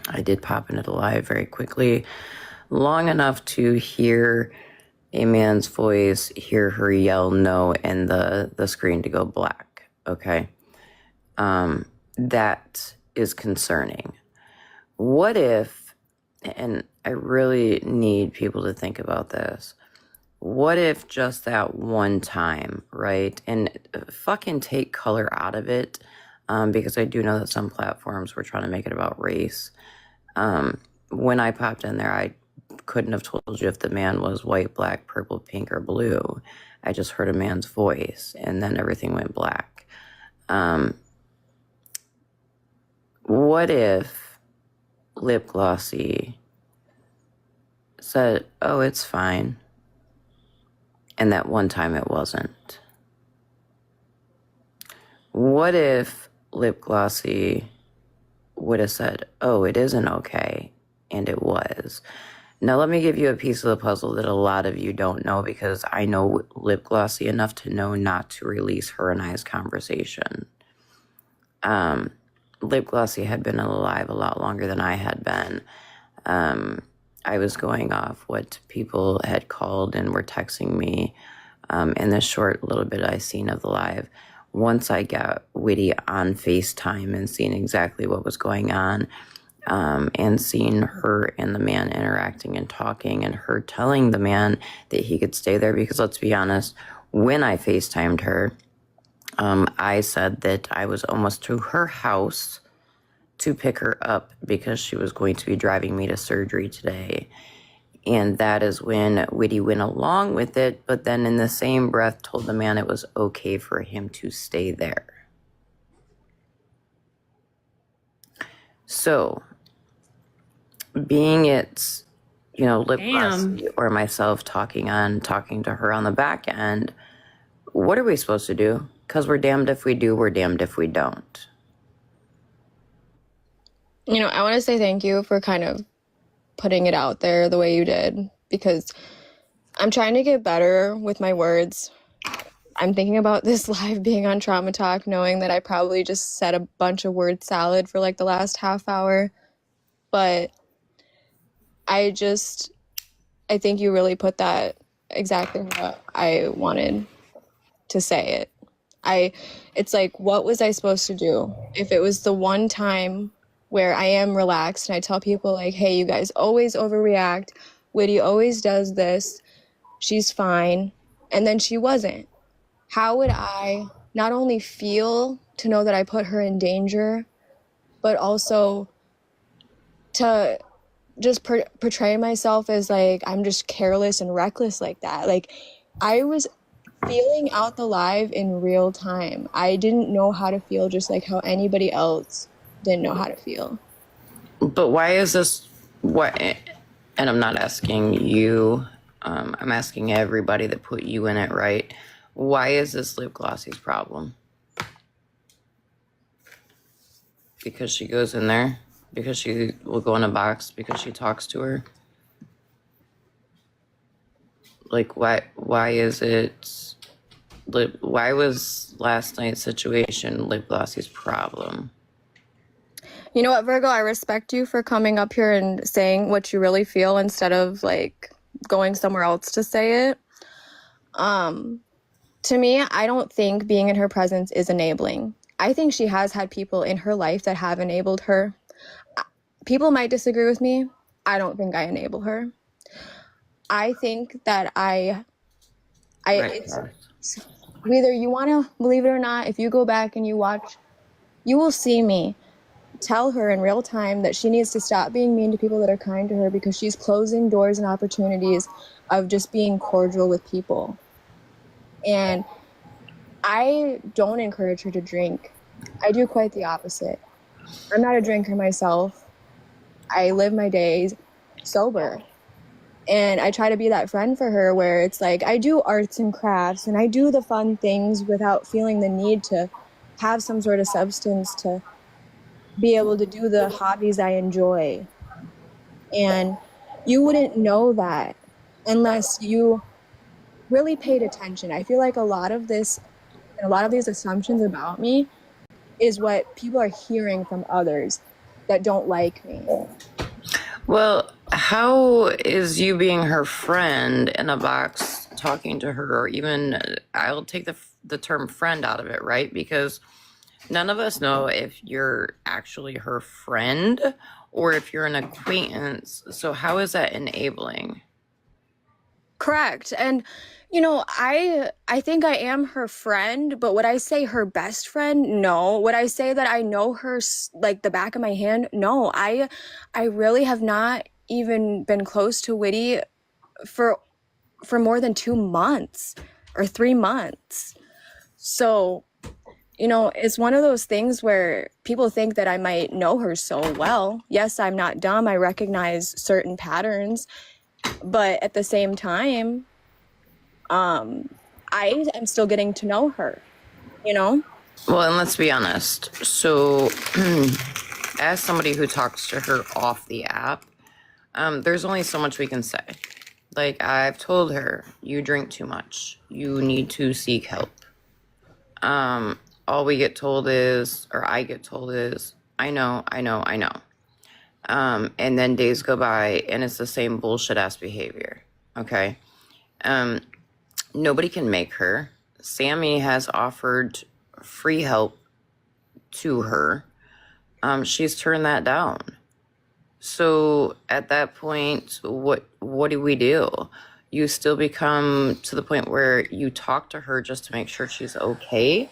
I did pop into the live very quickly, long enough to hear a man's voice, hear her yell no, and the screen to go black, okay? That is concerning. What if, and I really need people to think about this, what if just that one time, right? And fucking take color out of it, because I do know that some platforms were trying to make it about race. When I popped in there, I couldn't have told you if the man was white, black, purple, pink, or blue. I just heard a man's voice, and then everything went black. What if Lipglossy said, oh, it's fine, and that one time it wasn't? What if Lipglossy would have said, oh, it isn't okay, and it was? Now, let me give you a piece of the puzzle that a lot of you don't know, because I know Lipglossy enough to know not to release her and I's conversation. Lipglossy had been alive a lot longer than I had been. I was going off what people had called and were texting me in the short little bit I seen of the live. Once I got Witty on FaceTime and seeing exactly what was going on, and seeing her and the man interacting and talking, and her telling the man that he could stay there, because let's be honest, when I FaceTimed her, I said that I was almost to her house to pick her up because she was going to be driving me to surgery today. And that is when Witty went along with it, but then in the same breath told the man it was okay for him to stay there. So, being it's, Lipglossy or myself talking to her on the back end, what are we supposed to do? Because we're damned if we do, we're damned if we don't. I want to say thank you for kind of putting it out there the way you did, because I'm trying to get better with my words. I'm thinking about this live being on Trauma Talk, knowing that I probably just said a bunch of word salad for like the last half hour. But I think you really put that exactly how I wanted to say it. It's like, what was I supposed to do? If it was the one time where I am relaxed and I tell people like, hey, you guys always overreact. Witty always does this. She's fine. And then she wasn't. How would I not only feel to know that I put her in danger, but also to just portray myself as like I'm just careless and reckless like that? Like, I was feeling out the live in real time. I didn't know how to feel, just like how anybody else didn't know how to feel. But why is this, and I'm not asking you, I'm asking everybody that put you in it, right? Why is this Lipglossy's problem? Because she goes in there? Because she will go in a box? Because she talks to her? Like, why is it, why was last night's situation Lipglossy's problem? You know what, Virgo? I respect you for coming up here and saying what you really feel instead of like going somewhere else to say it. To me, I don't think being in her presence is enabling. I think she has had people in her life that have enabled her. People might disagree with me. I don't think I enable her. I think that I Right. It's whether you want to believe it or not, if you go back and you watch, you will see me tell her in real time that she needs to stop being mean to people that are kind to her, because she's closing doors and opportunities of just being cordial with people. And I don't encourage her to drink. I do quite the opposite. I'm not a drinker myself. I live my days sober. And I try to be that friend for her, where it's like I do arts and crafts and I do the fun things without feeling the need to have some sort of substance to be able to do the hobbies I enjoy. And you wouldn't know that unless you really paid attention. I feel like a lot of this and a lot of these assumptions about me is what people are hearing from others that don't like me. Well, how is you being her friend in a box talking to her, or even I'll take the term friend out of it, right? Because none of us know if you're actually her friend or if you're an acquaintance. So how is that enabling? Correct. And you know, I think I am her friend, but would I say her best friend? No. Would I say that I know her like the back of my hand? No. I really have not even been close to Witty for more than 2 months or 3 months. So, you know, it's one of those things where people think that I might know her so well. Yes, I'm not dumb. I recognize certain patterns, but at the same time, I am still getting to know her, you know? Well, and let's be honest. So, as somebody who talks to her off the app, there's only so much we can say. Like, I've told her, you drink too much. You need to seek help. All we get told is, or I get told is, I know. And then days go by and it's the same bullshit ass behavior. Okay. Nobody can make her. Sammy has offered free help to her. She's turned that down. So at that point, what do we do? You still become to the point where you talk to her just to make sure she's okay,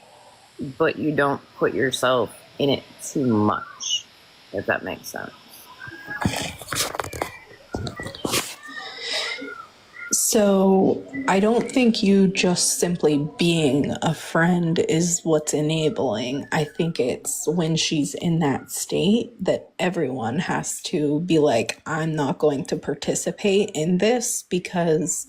but you don't put yourself in it too much, if that makes sense. So I don't think you just simply being a friend is what's enabling. I think it's when she's in that state that everyone has to be like, I'm not going to participate in this, because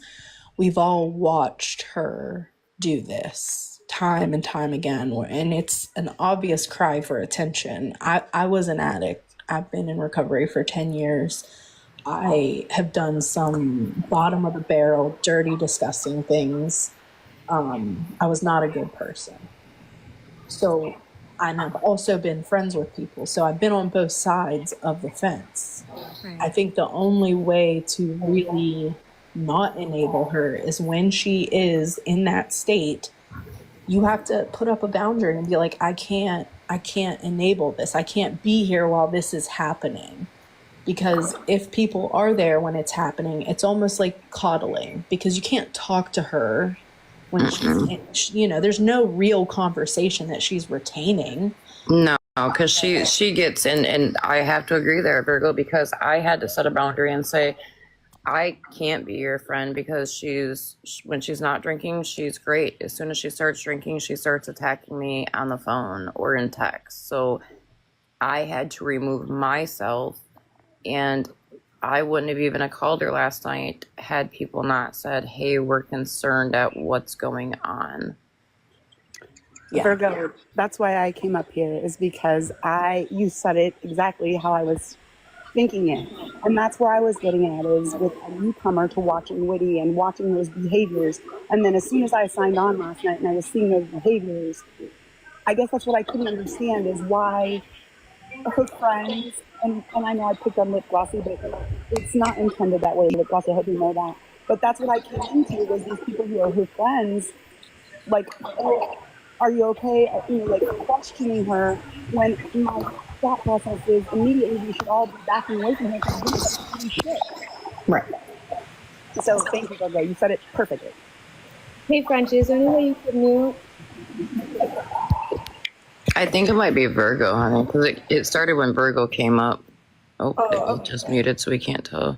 we've all watched her do this time and time again. And it's an obvious cry for attention. I was an addict. I've been in recovery for 10 years. I have done some bottom of the barrel, dirty, disgusting things. I was not a good person. So, and I've also been friends with people. So I've been on both sides of the fence. Right. I think the only way to really not enable her is when she is in that state, you have to put up a boundary and be like, I can't enable this. I can't be here while this is happening. Because if people are there when it's happening, it's almost like coddling, because you can't talk to her when she's, you know, there's no real conversation that she's retaining. No, because she gets in, and I have to agree there, Virgo, because I had to set a boundary and say, I can't be your friend because when she's not drinking, she's great. As soon as she starts drinking, she starts attacking me on the phone or in text. So I had to remove myself. And I wouldn't have even called her last night had people not said, hey, we're concerned at what's going on. Yeah. Virgo, that's why I came up here, is because you said it exactly how I was thinking it. And that's where I was getting at, is with a newcomer to watching Witty and watching those behaviors. And then as soon as I signed on last night and I was seeing those behaviors, I guess that's what I couldn't understand, is why her friends, and I know I picked on Lipglossy, but it's not intended that way, Lipglossy, I hope you know that. But that's what I came into, was these people who are her friends, like, oh, are you okay? You know, like questioning her, when my thought process is immediately we should all be backing away from her because this is shit. Right. So thank you, Virgo. You said it perfectly. Hey, Frenchie, is there any way you could mute? I think it might be Virgo, honey, because it started when Virgo came up. Oh, Oh, it just muted, so we can't tell.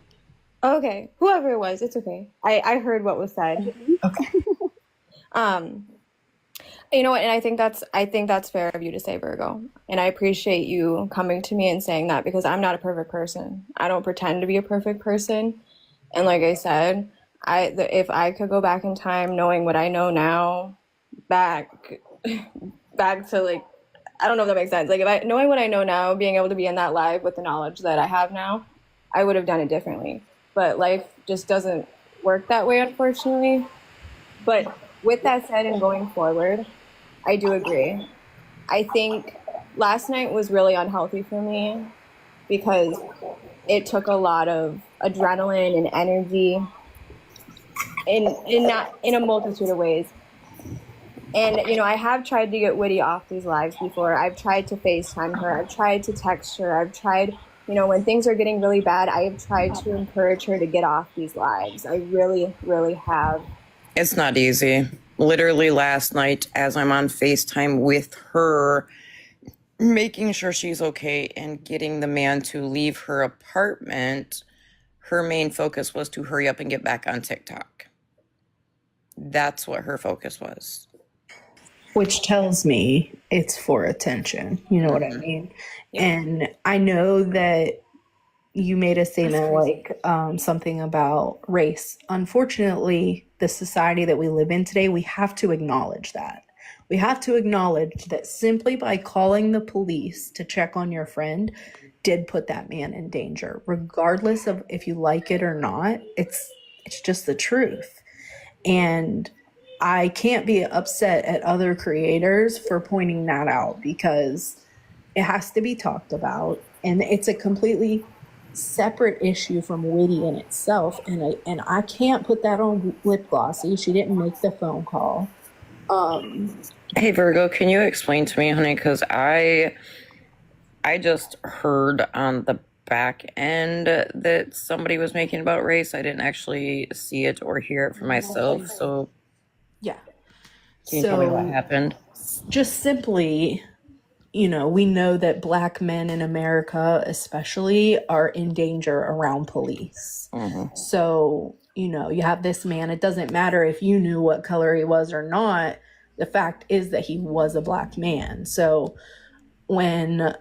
okay. Whoever it was, it's okay. I heard what was said. Okay. You know what? And I think that's fair of you to say, Virgo. And I appreciate you coming to me and saying that because I'm not a perfect person. I don't pretend to be a perfect person. And like I said, if I could go back in time, knowing what I know now, back to like, I don't know if that makes sense. Like if I knowing what I know now, being able to be in that live with the knowledge that I have now, I would have done it differently. But life just doesn't work that way, unfortunately. But with that said, and going forward, I do agree. I think last night was really unhealthy for me because it took a lot of adrenaline and energy in a multitude of ways. And you know, I have tried to get Witty off these lives before. I've tried to FaceTime her. I've tried to text her. I've tried, you know, when things are getting really bad, I have tried to encourage her to get off these lives. I really, really have. It's not easy. Literally last night, as I'm on FaceTime with her, making sure she's okay and getting the man to leave her apartment, her main focus was to hurry up and get back on TikTok. That's what her focus was. Which tells me it's for attention. You know what I mean? Yeah. And I know that you made a statement like something about race. Unfortunately, the society that we live in today, we have to acknowledge that. We have to acknowledge that simply by calling the police to check on your friend did put that man in danger, regardless of if you like it or not. It's just the truth. And I can't be upset at other creators for pointing that out because it has to be talked about. And it's a completely separate issue from Witty in itself. And I can't put that on Lipglossy. She didn't make the phone call. Hey, Virgo, can you explain to me, honey? Because I just heard on the back end that somebody was making about race. I didn't actually see it or hear it for myself. So yeah. Can you tell me what happened? Just simply, you know, we know that Black men in America especially are in danger around police. Mm-hmm. So, you know, you have this man. It doesn't matter if you knew what color he was or not. The fact is that he was a Black man. So when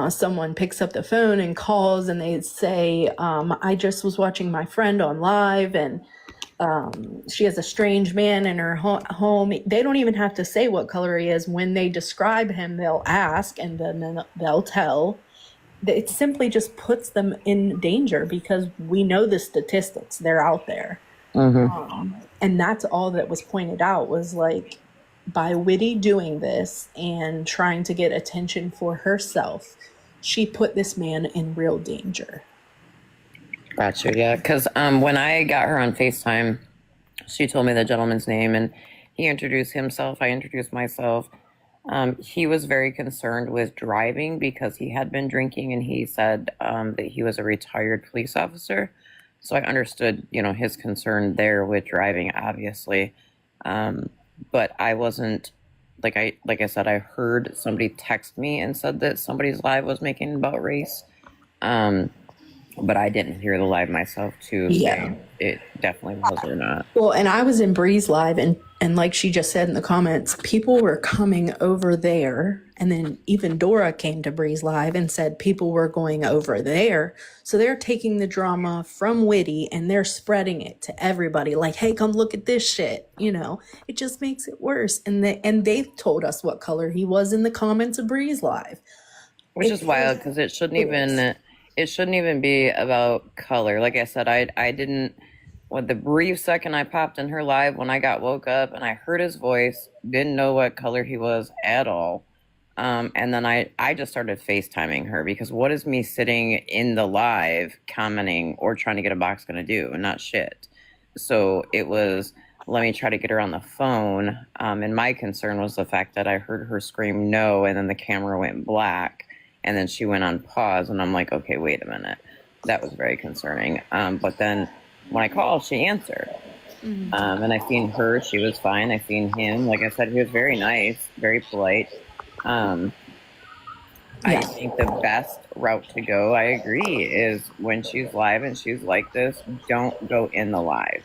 someone picks up the phone and calls and they say, I just was watching my friend on live and she has a strange man in her home. They don't even have to say what color he is. When they describe him, they'll ask and then they'll tell. It simply just puts them in danger because we know the statistics. They're out there. Mm-hmm. And that's all that was pointed out was like, by Witty doing this and trying to get attention for herself, she put this man in real danger. Gotcha, yeah. Because when I got her on FaceTime, she told me the gentleman's name and he introduced himself. I introduced myself. He was very concerned with driving because he had been drinking and he said that he was a retired police officer. So I understood, you know, his concern there with driving, obviously. But I wasn't, like I said, I heard somebody text me and said that somebody's live was making about race. But I didn't hear the live myself to say it definitely was or not. Well, and I was in Bree's live and like she just said in the comments, people were coming over there. And then even Dora came to Bree's live and said people were going over there. So they're taking the drama from Witty and they're spreading it to everybody. Like, hey, come look at this shit. You know, it just makes it worse. And they told us what color he was in the comments of Bree's live. Which is wild because it shouldn't even be about color. Like I said, I didn't, with the brief second I popped in her live when I got woke up and I heard his voice, didn't know what color he was at all. And then I just started FaceTiming her because what is me sitting in the live commenting or trying to get a box going to do? Not shit. So it was, let me try to get her on the phone. And my concern was the fact that I heard her scream no and then the camera went black. And then she went on pause, and I'm like, okay, wait a minute. That was very concerning. But then when I called, she answered. And I seen her, she was fine. I seen him, like I said, he was very nice, very polite. I Yeah. think the best route to go, I agree, is when she's live and she's like this, don't go in the live.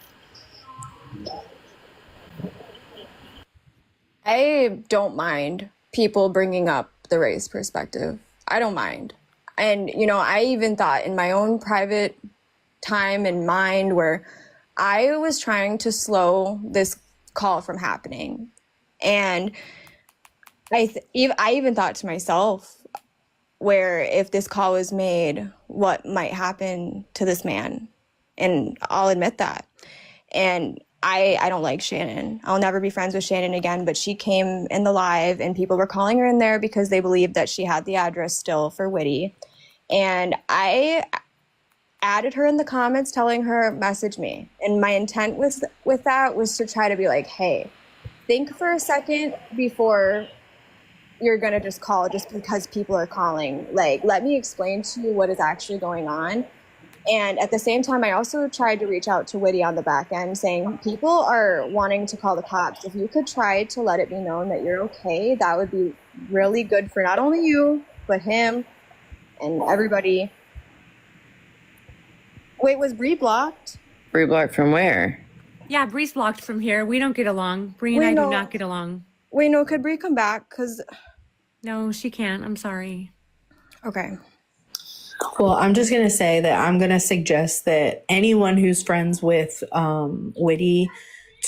I don't mind people bringing up the race perspective. I don't mind. And, you know, I even thought in my own private time and mind where I was trying to slow this call from happening. And I even thought to myself, where if this call was made, what might happen to this man? And I'll admit that. And I don't like Shannon. I'll never be friends with Shannon again, but she came in the live and people were calling her in there because they believed that she had the address still for Witty. And I added her in the comments telling her, message me. And my intent with that was to try to be like, hey, think for a second before you're going to just call just because people are calling. Like, let me explain to you what is actually going on. And at the same time, I also tried to reach out to Witty on the back end saying, people are wanting to call the cops. If you could try to let it be known that you're okay, that would be really good for not only you, but him and everybody. Wait, was Bree blocked? Free block from where? Yeah, Bree's blocked from here. We don't get along. Bree and We I know. do not get along. Wait, no, could Bree come back? Because, No, she can't. I'm sorry. okay. Well, I'm just going to say that I'm going to suggest that anyone who's friends with Witty,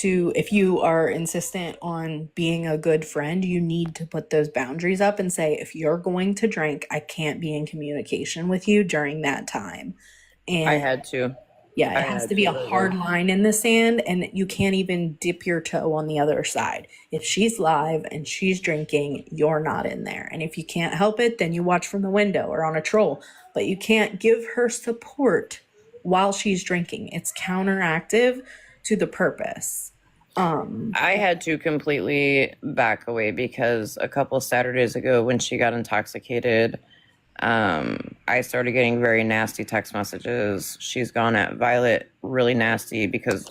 if you are insistent on being a good friend, you need to put those boundaries up and say, if you're going to drink, I can't be in communication with you during that time. And I had to. yeah, it has to be a hard line in the sand, and you can't even dip your toe on the other side. If she's live and she's drinking, you're not in there. And if you can't help it, then you watch from the window or on a troll. But you can't give her support while she's drinking. It's counteractive to the purpose. I had to completely back away because a couple Saturdays ago when she got intoxicated, I started getting very nasty text messages. She's gone at Violet really nasty because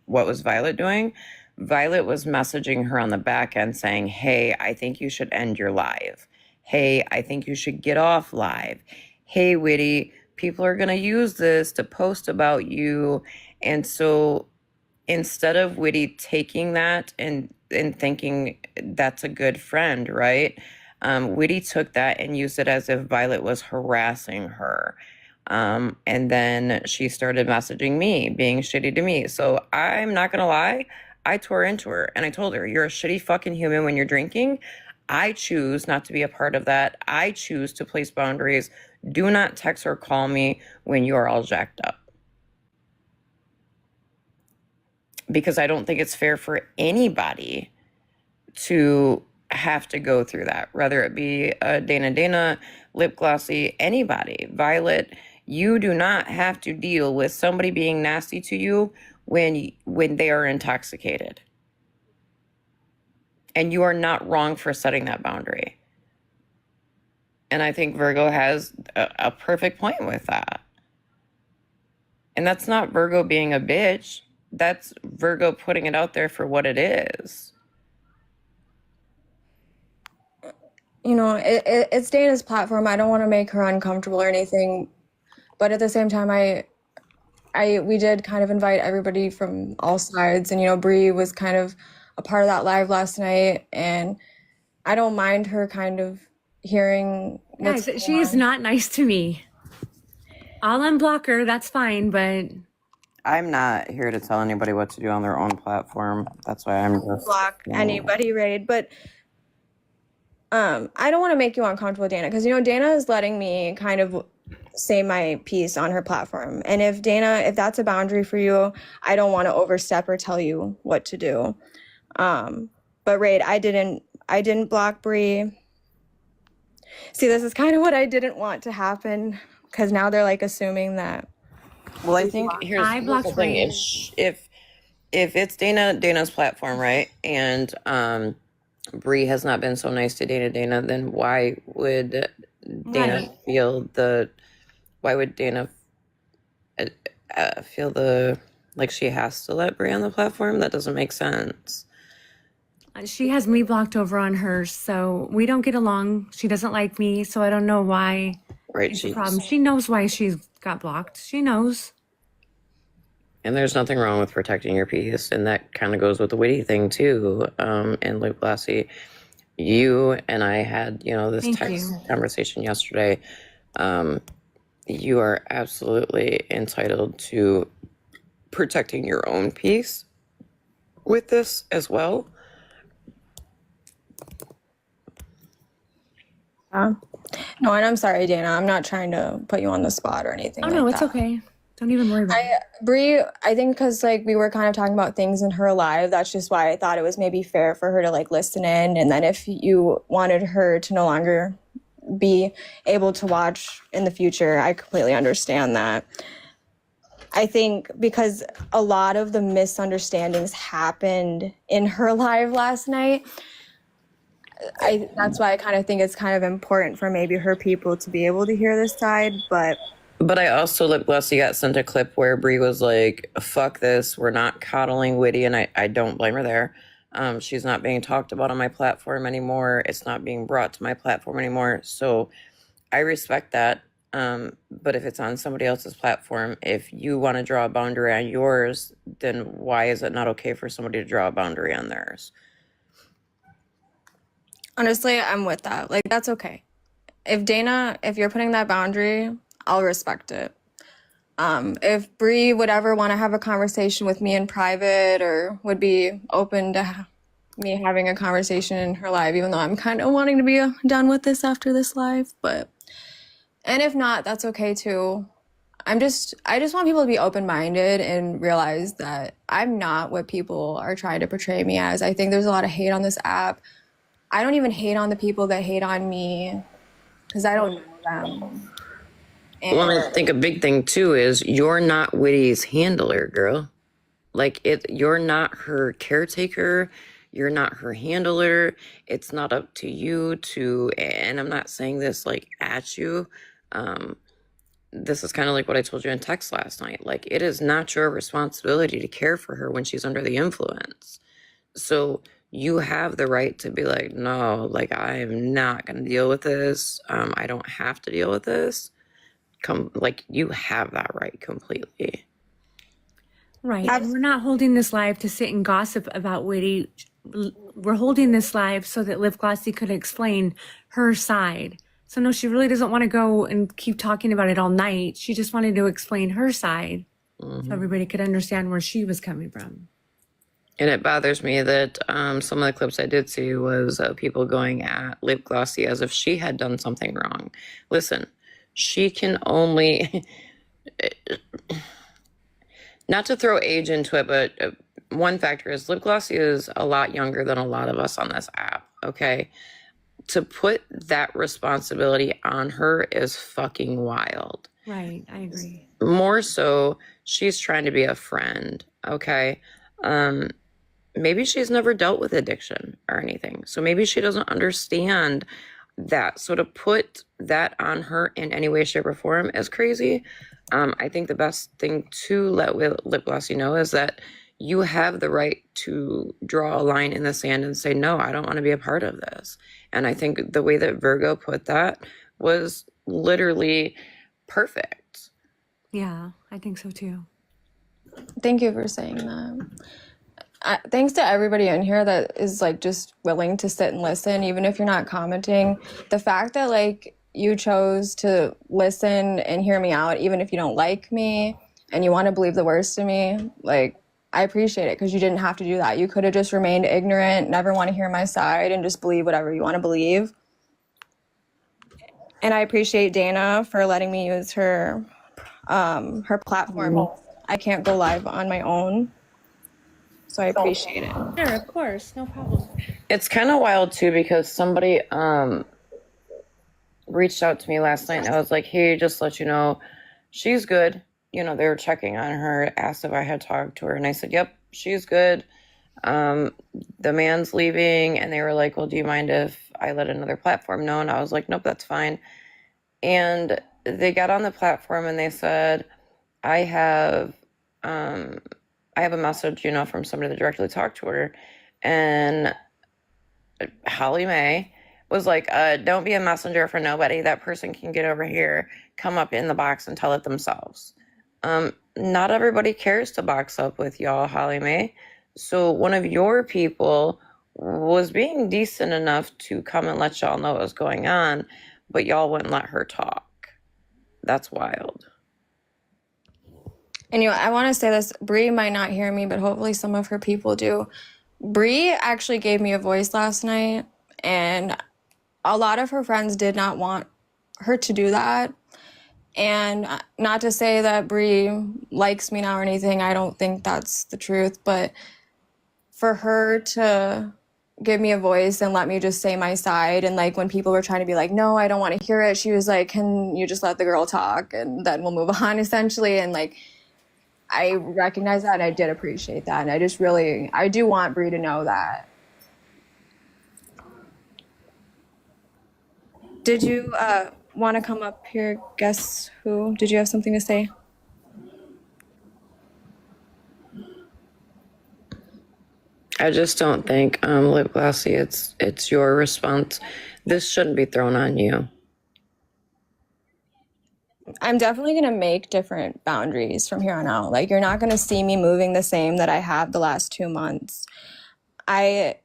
what was Violet doing? Violet was messaging her on the back end saying, hey, I think you should end your live. Hey, I think you should get off live. Hey, Witty, people are going to use this to post about you. And so instead of Witty taking that and thinking that's a good friend, right? Witty took that and used it as if Violet was harassing her. And then she started messaging me, being shitty to me. So I'm not going to lie. I tore into her and I told her, you're a shitty fucking human when you're drinking. I choose not to be a part of that. I choose to place boundaries. Do not text or call me when you're all jacked up. Because I don't think it's fair for anybody to have to go through that, whether it be Dana, Lipglossy, anybody. Violet, you do not have to deal with somebody being nasty to you when they are intoxicated. And you are not wrong for setting that boundary. And I think Virgo has a perfect point with that. And that's not Virgo being a bitch. That's Virgo putting it out there for what it is. You know, it's Dana's platform. I don't want to make her uncomfortable or anything, but at the same time, we did kind of invite everybody from all sides, and you know, Bree was kind of a part of that live last night, and I don't mind her kind of hearing. Guys, she is not nice to me. I'll unblock her. That's fine, but I'm not here to tell anybody what to do on their own platform. That's why I'm just block anybody, Raid, but I don't want to make you uncomfortable, Dana, because you know Dana is letting me kind of say my piece on her platform, and if that's a boundary for you, I don't want to overstep or tell you what to do. But Raid, I didn't block Bree. See, this is kind of what I didn't want to happen, because now they're like assuming that. Well, I think here's the thing: if it's Dana's platform, right, and Bree has not been so nice to Dana, then why would Dana feel the? Why would Dana feel the? Like she has to let Brie on the platform? That doesn't make sense. She has me blocked over on hers, so we don't get along. She doesn't like me, so I don't know why Right, it's a problem. She knows why she's got blocked. She knows. and there's nothing wrong with protecting your peace, and that kind of goes with the witty thing too. And Lipglossy, you and I had, this Thank text you. conversation yesterday. You are absolutely entitled to protecting your own peace with this as well. No, and I'm sorry, Dana. I'm not trying to put you on the spot or anything Oh, like no, that. it's okay. Don't even worry about it. Bree, I think because like we were kind of talking about things in her life, that's just why I thought it was maybe fair for her to like listen in. And then if you wanted her to no longer be able to watch in the future, I completely understand that. I think because a lot of the misunderstandings happened in her live last night, that's why I kind of think it's kind of important for maybe her people to be able to hear this side. But I also, Lipglossy got sent a clip where Brie was like, fuck this, we're not coddling Witty, and I don't blame her there. She's not being talked about on my platform anymore. It's not being brought to my platform anymore. So I respect that. But if it's on somebody else's platform, if you want to draw a boundary on yours, then why is it not okay for somebody to draw a boundary on theirs? honestly, I'm with that. Like, that's okay. If you're putting that boundary, I'll respect it. If Bree would ever want to have a conversation with me in private or would be open to me having a conversation in her live, even though I'm kind of wanting to be done with this after this live, and if not, that's okay too. I just want people to be open-minded and realize that I'm not what people are trying to portray me as. I think there's a lot of hate on this app. I don't even hate on the people that hate on me because I don't know them. Well, I think a big thing too is you're not Witty's handler, girl. Like you're not her caretaker. You're not her handler. It's not up to you to, and I'm not saying this like at you. This is kind of like what I told you in text last night. Like, it is not your responsibility to care for her when she's under the influence. So you have the right to be like, no, like, I am not going to deal with this. I don't have to deal with this. Like, you have that right completely. Right. And we're not holding this live to sit and gossip about Witty. We're holding this live so that Lipglossy could explain her side. So no, she really doesn't want to go and keep talking about it all night. She just wanted to explain her side so everybody could understand where she was coming from. And it bothers me that some of the clips I did see was people going at Lipglossy as if she had done something wrong. Listen, she can only... Not to throw age into it, but one factor is Lipglossy is a lot younger than a lot of us on this app, okay? To put that responsibility on her is fucking wild. Right, I agree. More so, she's trying to be a friend, okay? Maybe she's never dealt with addiction or anything, so maybe she doesn't understand that. So to put that on her in any way, shape, or form is crazy. I think the best thing to let Lipglossy know is that you have the right to draw a line in the sand and say, no, I don't want to be a part of this. And I think the way that Virgo put that was literally perfect. Yeah, I think so too. Thank you for saying that. Thanks to everybody in here that is like just willing to sit and listen, even if you're not commenting. The fact that like you chose to listen and hear me out, even if you don't like me and you want to believe the worst of me, like, I appreciate it because you didn't have to do that. You could have just remained ignorant, never want to hear my side, and just believe whatever you want to believe. And I appreciate Dana for letting me use her platform. I can't go live on my own, so I appreciate it. Sure, of course, no problem. It's kind of wild too because somebody reached out to me last night and I was like, hey, just to let you know, she's good. You know, they were checking on her, asked if I had talked to her, and I said, yep, she's good. The man's leaving, and they were like, well, do you mind if I let another platform know? And I was like, nope, that's fine. And they got on the platform and they said, I have I have a message, from somebody that directly talked to her, and Holly Mae was like, don't be a messenger for nobody. That person can get over here, come up in the box and tell it themselves. Not everybody cares to box up with y'all, Holly Mae. So one of your people was being decent enough to come and let y'all know what was going on, but y'all wouldn't let her talk. That's wild. And I want to say this, Bree might not hear me, but hopefully some of her people do. Bree actually gave me a voice last night, and a lot of her friends did not want her to do that. And not to say that Bree likes me now or anything, I don't think that's the truth, but for her to give me a voice and let me just say my side, and like when people were trying to be like, no, I don't want to hear it, she was like, can you just let the girl talk and then we'll move on, essentially. And like, I recognize that and I did appreciate that. And I do want Bree to know that. Did you want to come up here? Guess who? Did you have something to say? I just don't think, Lipglossy, it's your response. This shouldn't be thrown on you. I'm definitely going to make different boundaries from here on out. Like, you're not going to see me moving the same that I have the last 2 months. I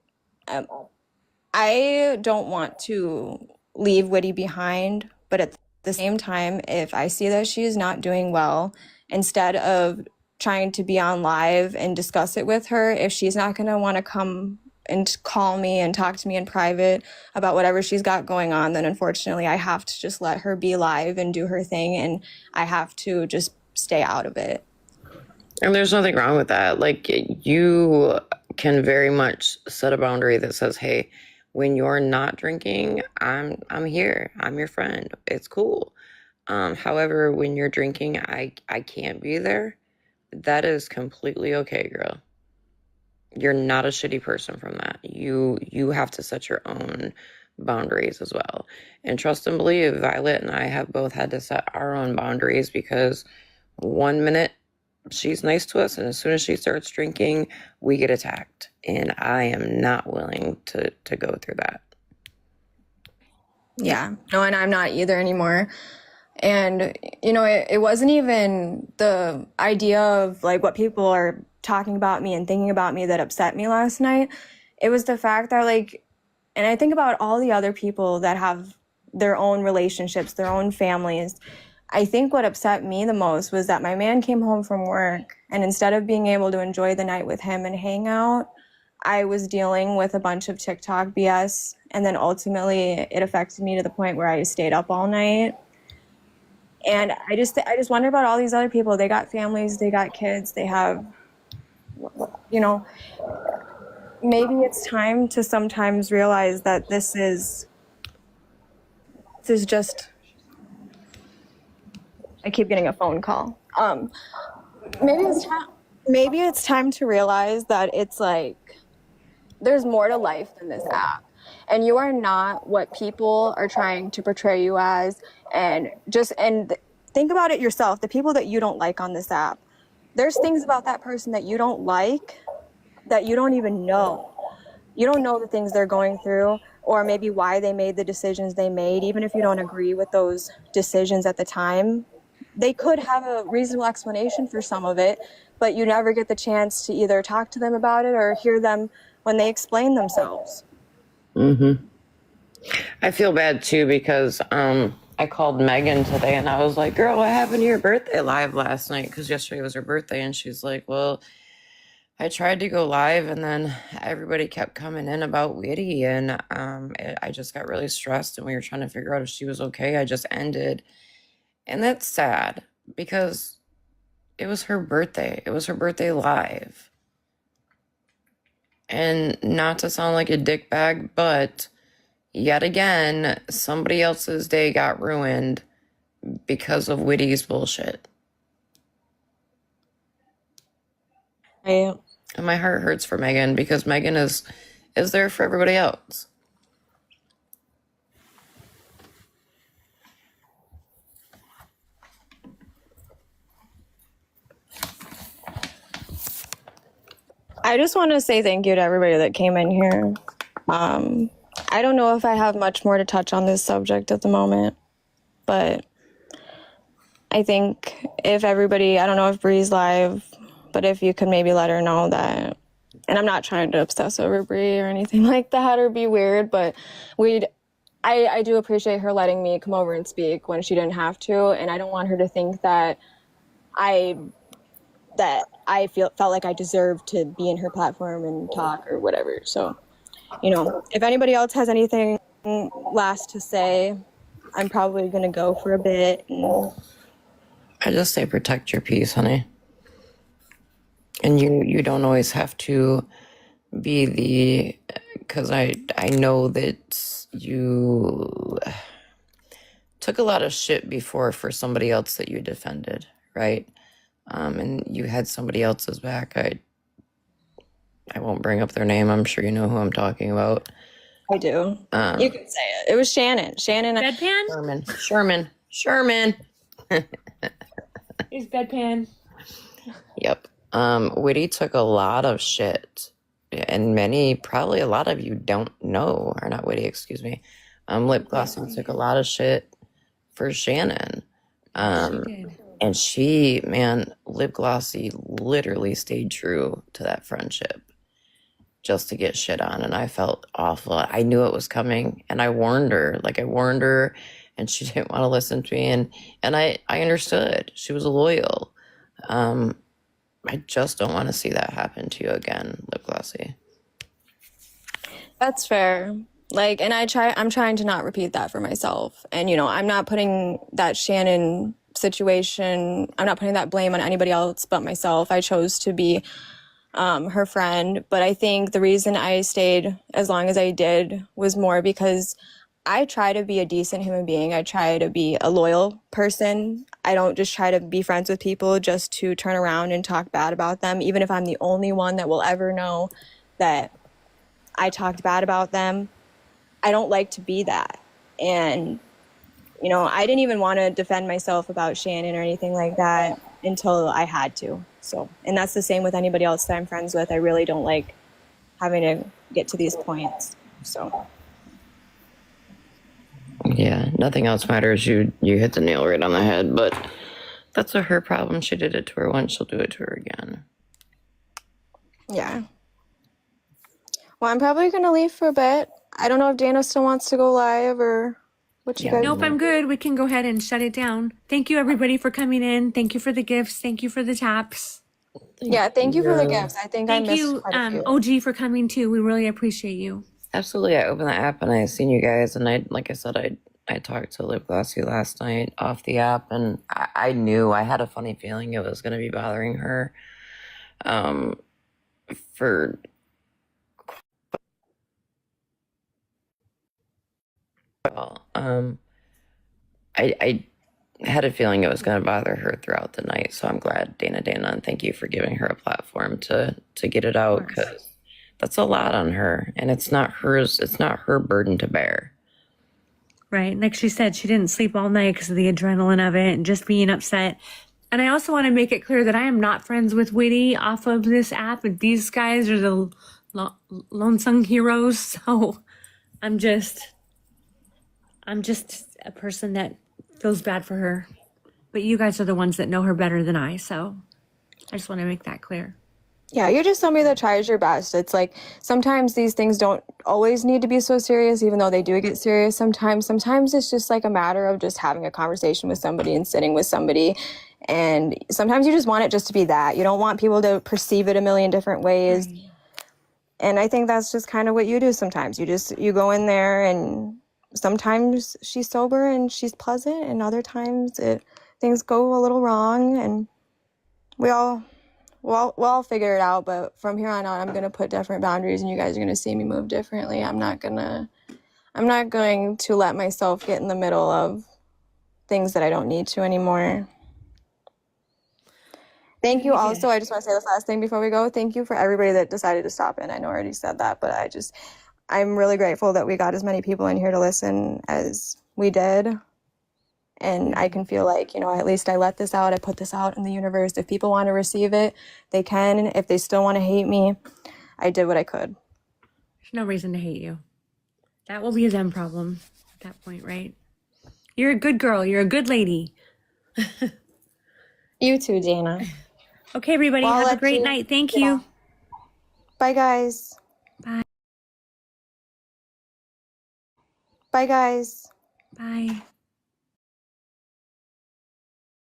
don't want to leave Witty behind, but at the same time, if I see that she's not doing well, instead of trying to be on live and discuss it with her, if she's not going to want to come and call me and talk to me in private about whatever she's got going on, then unfortunately I have to just let her be live and do her thing, and I have to just stay out of it. And there's nothing wrong with that. Like, you can very much set a boundary that says, hey, when you're not drinking, I'm here. I'm your friend. It's cool. However, when you're drinking, I can't be there. That is completely okay, girl. You're not a shitty person from that. You have to set your own boundaries as well. And trust and believe, Violet and I have both had to set our own boundaries, because 1 minute she's nice to us, and as soon as she starts drinking, we get attacked. And I am not willing to go through that. Yeah, no, and I'm not either anymore. And, it wasn't even the idea of like what people are talking about me and thinking about me that upset me last night. It was the fact that and I think about all the other people that have their own relationships, their own families. I think what upset me the most was that my man came home from work, and instead of being able to enjoy the night with him and hang out, I was dealing with a bunch of TikTok BS. And then ultimately it affected me to the point where I stayed up all night. And I just wonder about all these other people. They got families, they got kids, they have, maybe it's time to sometimes realize that this is just, I keep getting a phone call. Maybe it's time to realize that it's like, there's more to life than this app. And you are not what people are trying to portray you as. And think about it yourself, the people that you don't like on this app. There's things about that person that you don't like that you don't even know. You don't know the things they're going through, or maybe why they made the decisions they made. Even if you don't agree with those decisions at the time, they could have a reasonable explanation for some of it, but you never get the chance to either talk to them about it or hear them when they explain themselves. I feel bad too, because I called Megan today and I was like, girl, what happened to your birthday live last night? Because yesterday was her birthday. And she's like, well, I tried to go live and then everybody kept coming in about Witty, and I just got really stressed, and we were trying to figure out if she was okay. I just ended. And that's sad, because it was her birthday. It was her birthday live. And not to sound like a dickbag, but yet again, somebody else's day got ruined because of Witty's bullshit. And my heart hurts for Megan, because Megan is there for everybody else. I just want to say thank you to everybody that came in here. I don't know if I have much more to touch on this subject at the moment, but I think if everybody, I don't know if Bree's live, but if you could maybe let her know that, and I'm not trying to obsess over Bree or anything like that or be weird, but I do appreciate her letting me come over and speak when she didn't have to, and I don't want her to think that I felt like I deserved to be in her platform and talk or whatever. So, if anybody else has anything last to say, I'm probably gonna go for a bit. I just say protect your peace, honey. And you don't always have to be because I know that you took a lot of shit before for somebody else that you defended, right? And you had somebody else's back. I won't bring up their name. I'm sure you know who I'm talking about. I do. You can say it. It was Shannon. Bedpan? Sherman. Is bedpan. Yep. Witty took a lot of shit. And probably a lot of you don't know, or not Witty, excuse me. Lipglossy took a lot of shit for Shannon. And Lipglossy literally stayed true to that friendship just to get shit on. And I felt awful. I knew it was coming, and I warned her. And she didn't want to listen to me. And I understood. She was loyal. I just don't want to see that happen to you again, Lipglossy. That's fair. And I'm trying to not repeat that for myself. And, I'm not putting that Shannon situation, I'm not putting that blame on anybody else but myself. I chose to be her friend. But I think the reason I stayed as long as I did was more because I try to be a decent human being. I try to be a loyal person. I don't just try to be friends with people just to turn around and talk bad about them, even if I'm the only one that will ever know that I talked bad about them. I don't like to be that. And, I didn't even want to defend myself about Shannon or anything like that until I had to. So, and that's the same with anybody else that I'm friends with. I really don't like having to get to these points. So. Yeah, nothing else matters. You hit the nail right on the head, but that's her problem. She did it to her once, she'll do it to her again. Yeah. Well, I'm probably going to leave for a bit. I don't know if Dana still wants to go live or what you guys. Nope, I'm good. We can go ahead and shut it down. Thank you, everybody, for coming in. Thank you for the gifts. Thank you for the taps. Thank you for the gifts. I think I Thank missed you, quite a few. OG, for coming too. We really appreciate you. Absolutely. I opened the app and I seen you guys, and like I said, I talked to Lipglossy last night off the app, and I knew, I had a funny feeling it was going to be bothering her. For well, I had a feeling it was going to bother her throughout the night. So I'm glad, Dana, and thank you for giving her a platform to get it out, because that's a lot on her, and it's not hers. It's not her burden to bear. Right. Like she said, she didn't sleep all night because of the adrenaline of it and just being upset. And I also want to make it clear that I am not friends with Witty off of this app. And these guys are the lonesome heroes. So I'm just a person that feels bad for her. But you guys are the ones that know her better than I. So I just want to make that clear. Yeah, you're just somebody that tries your best. It's like sometimes these things don't always need to be so serious, even though they do get serious sometimes. Sometimes it's just like a matter of just having a conversation with somebody and sitting with somebody. And sometimes you just want it just to be that. You don't want people to perceive it a million different ways. Right. And I think that's just kind of what you do sometimes. You go in there, and sometimes she's sober and she's pleasant, and other times things go a little wrong, and we'll all figure it out. But from here on out, I'm going to put different boundaries, and you guys are going to see me move differently. I'm not going to let myself get in the middle of things that I don't need to anymore. Thank you also. I just want to say this last thing before we go. Thank you for everybody that decided to stop in. I know I already said that, but I'm really grateful that we got as many people in here to listen as we did. And I can feel like, you know, at least I let this out. I put this out in the universe. If people want to receive it, they can. If they still want to hate me, I did what I could. There's no reason to hate you. That will be a them problem at that point, right? You're a good girl. You're a good lady. You too, Dana. Okay, everybody, Well, I'll have a let great you- night. Thank yeah. you. Bye, guys. Bye. Bye, guys. Bye.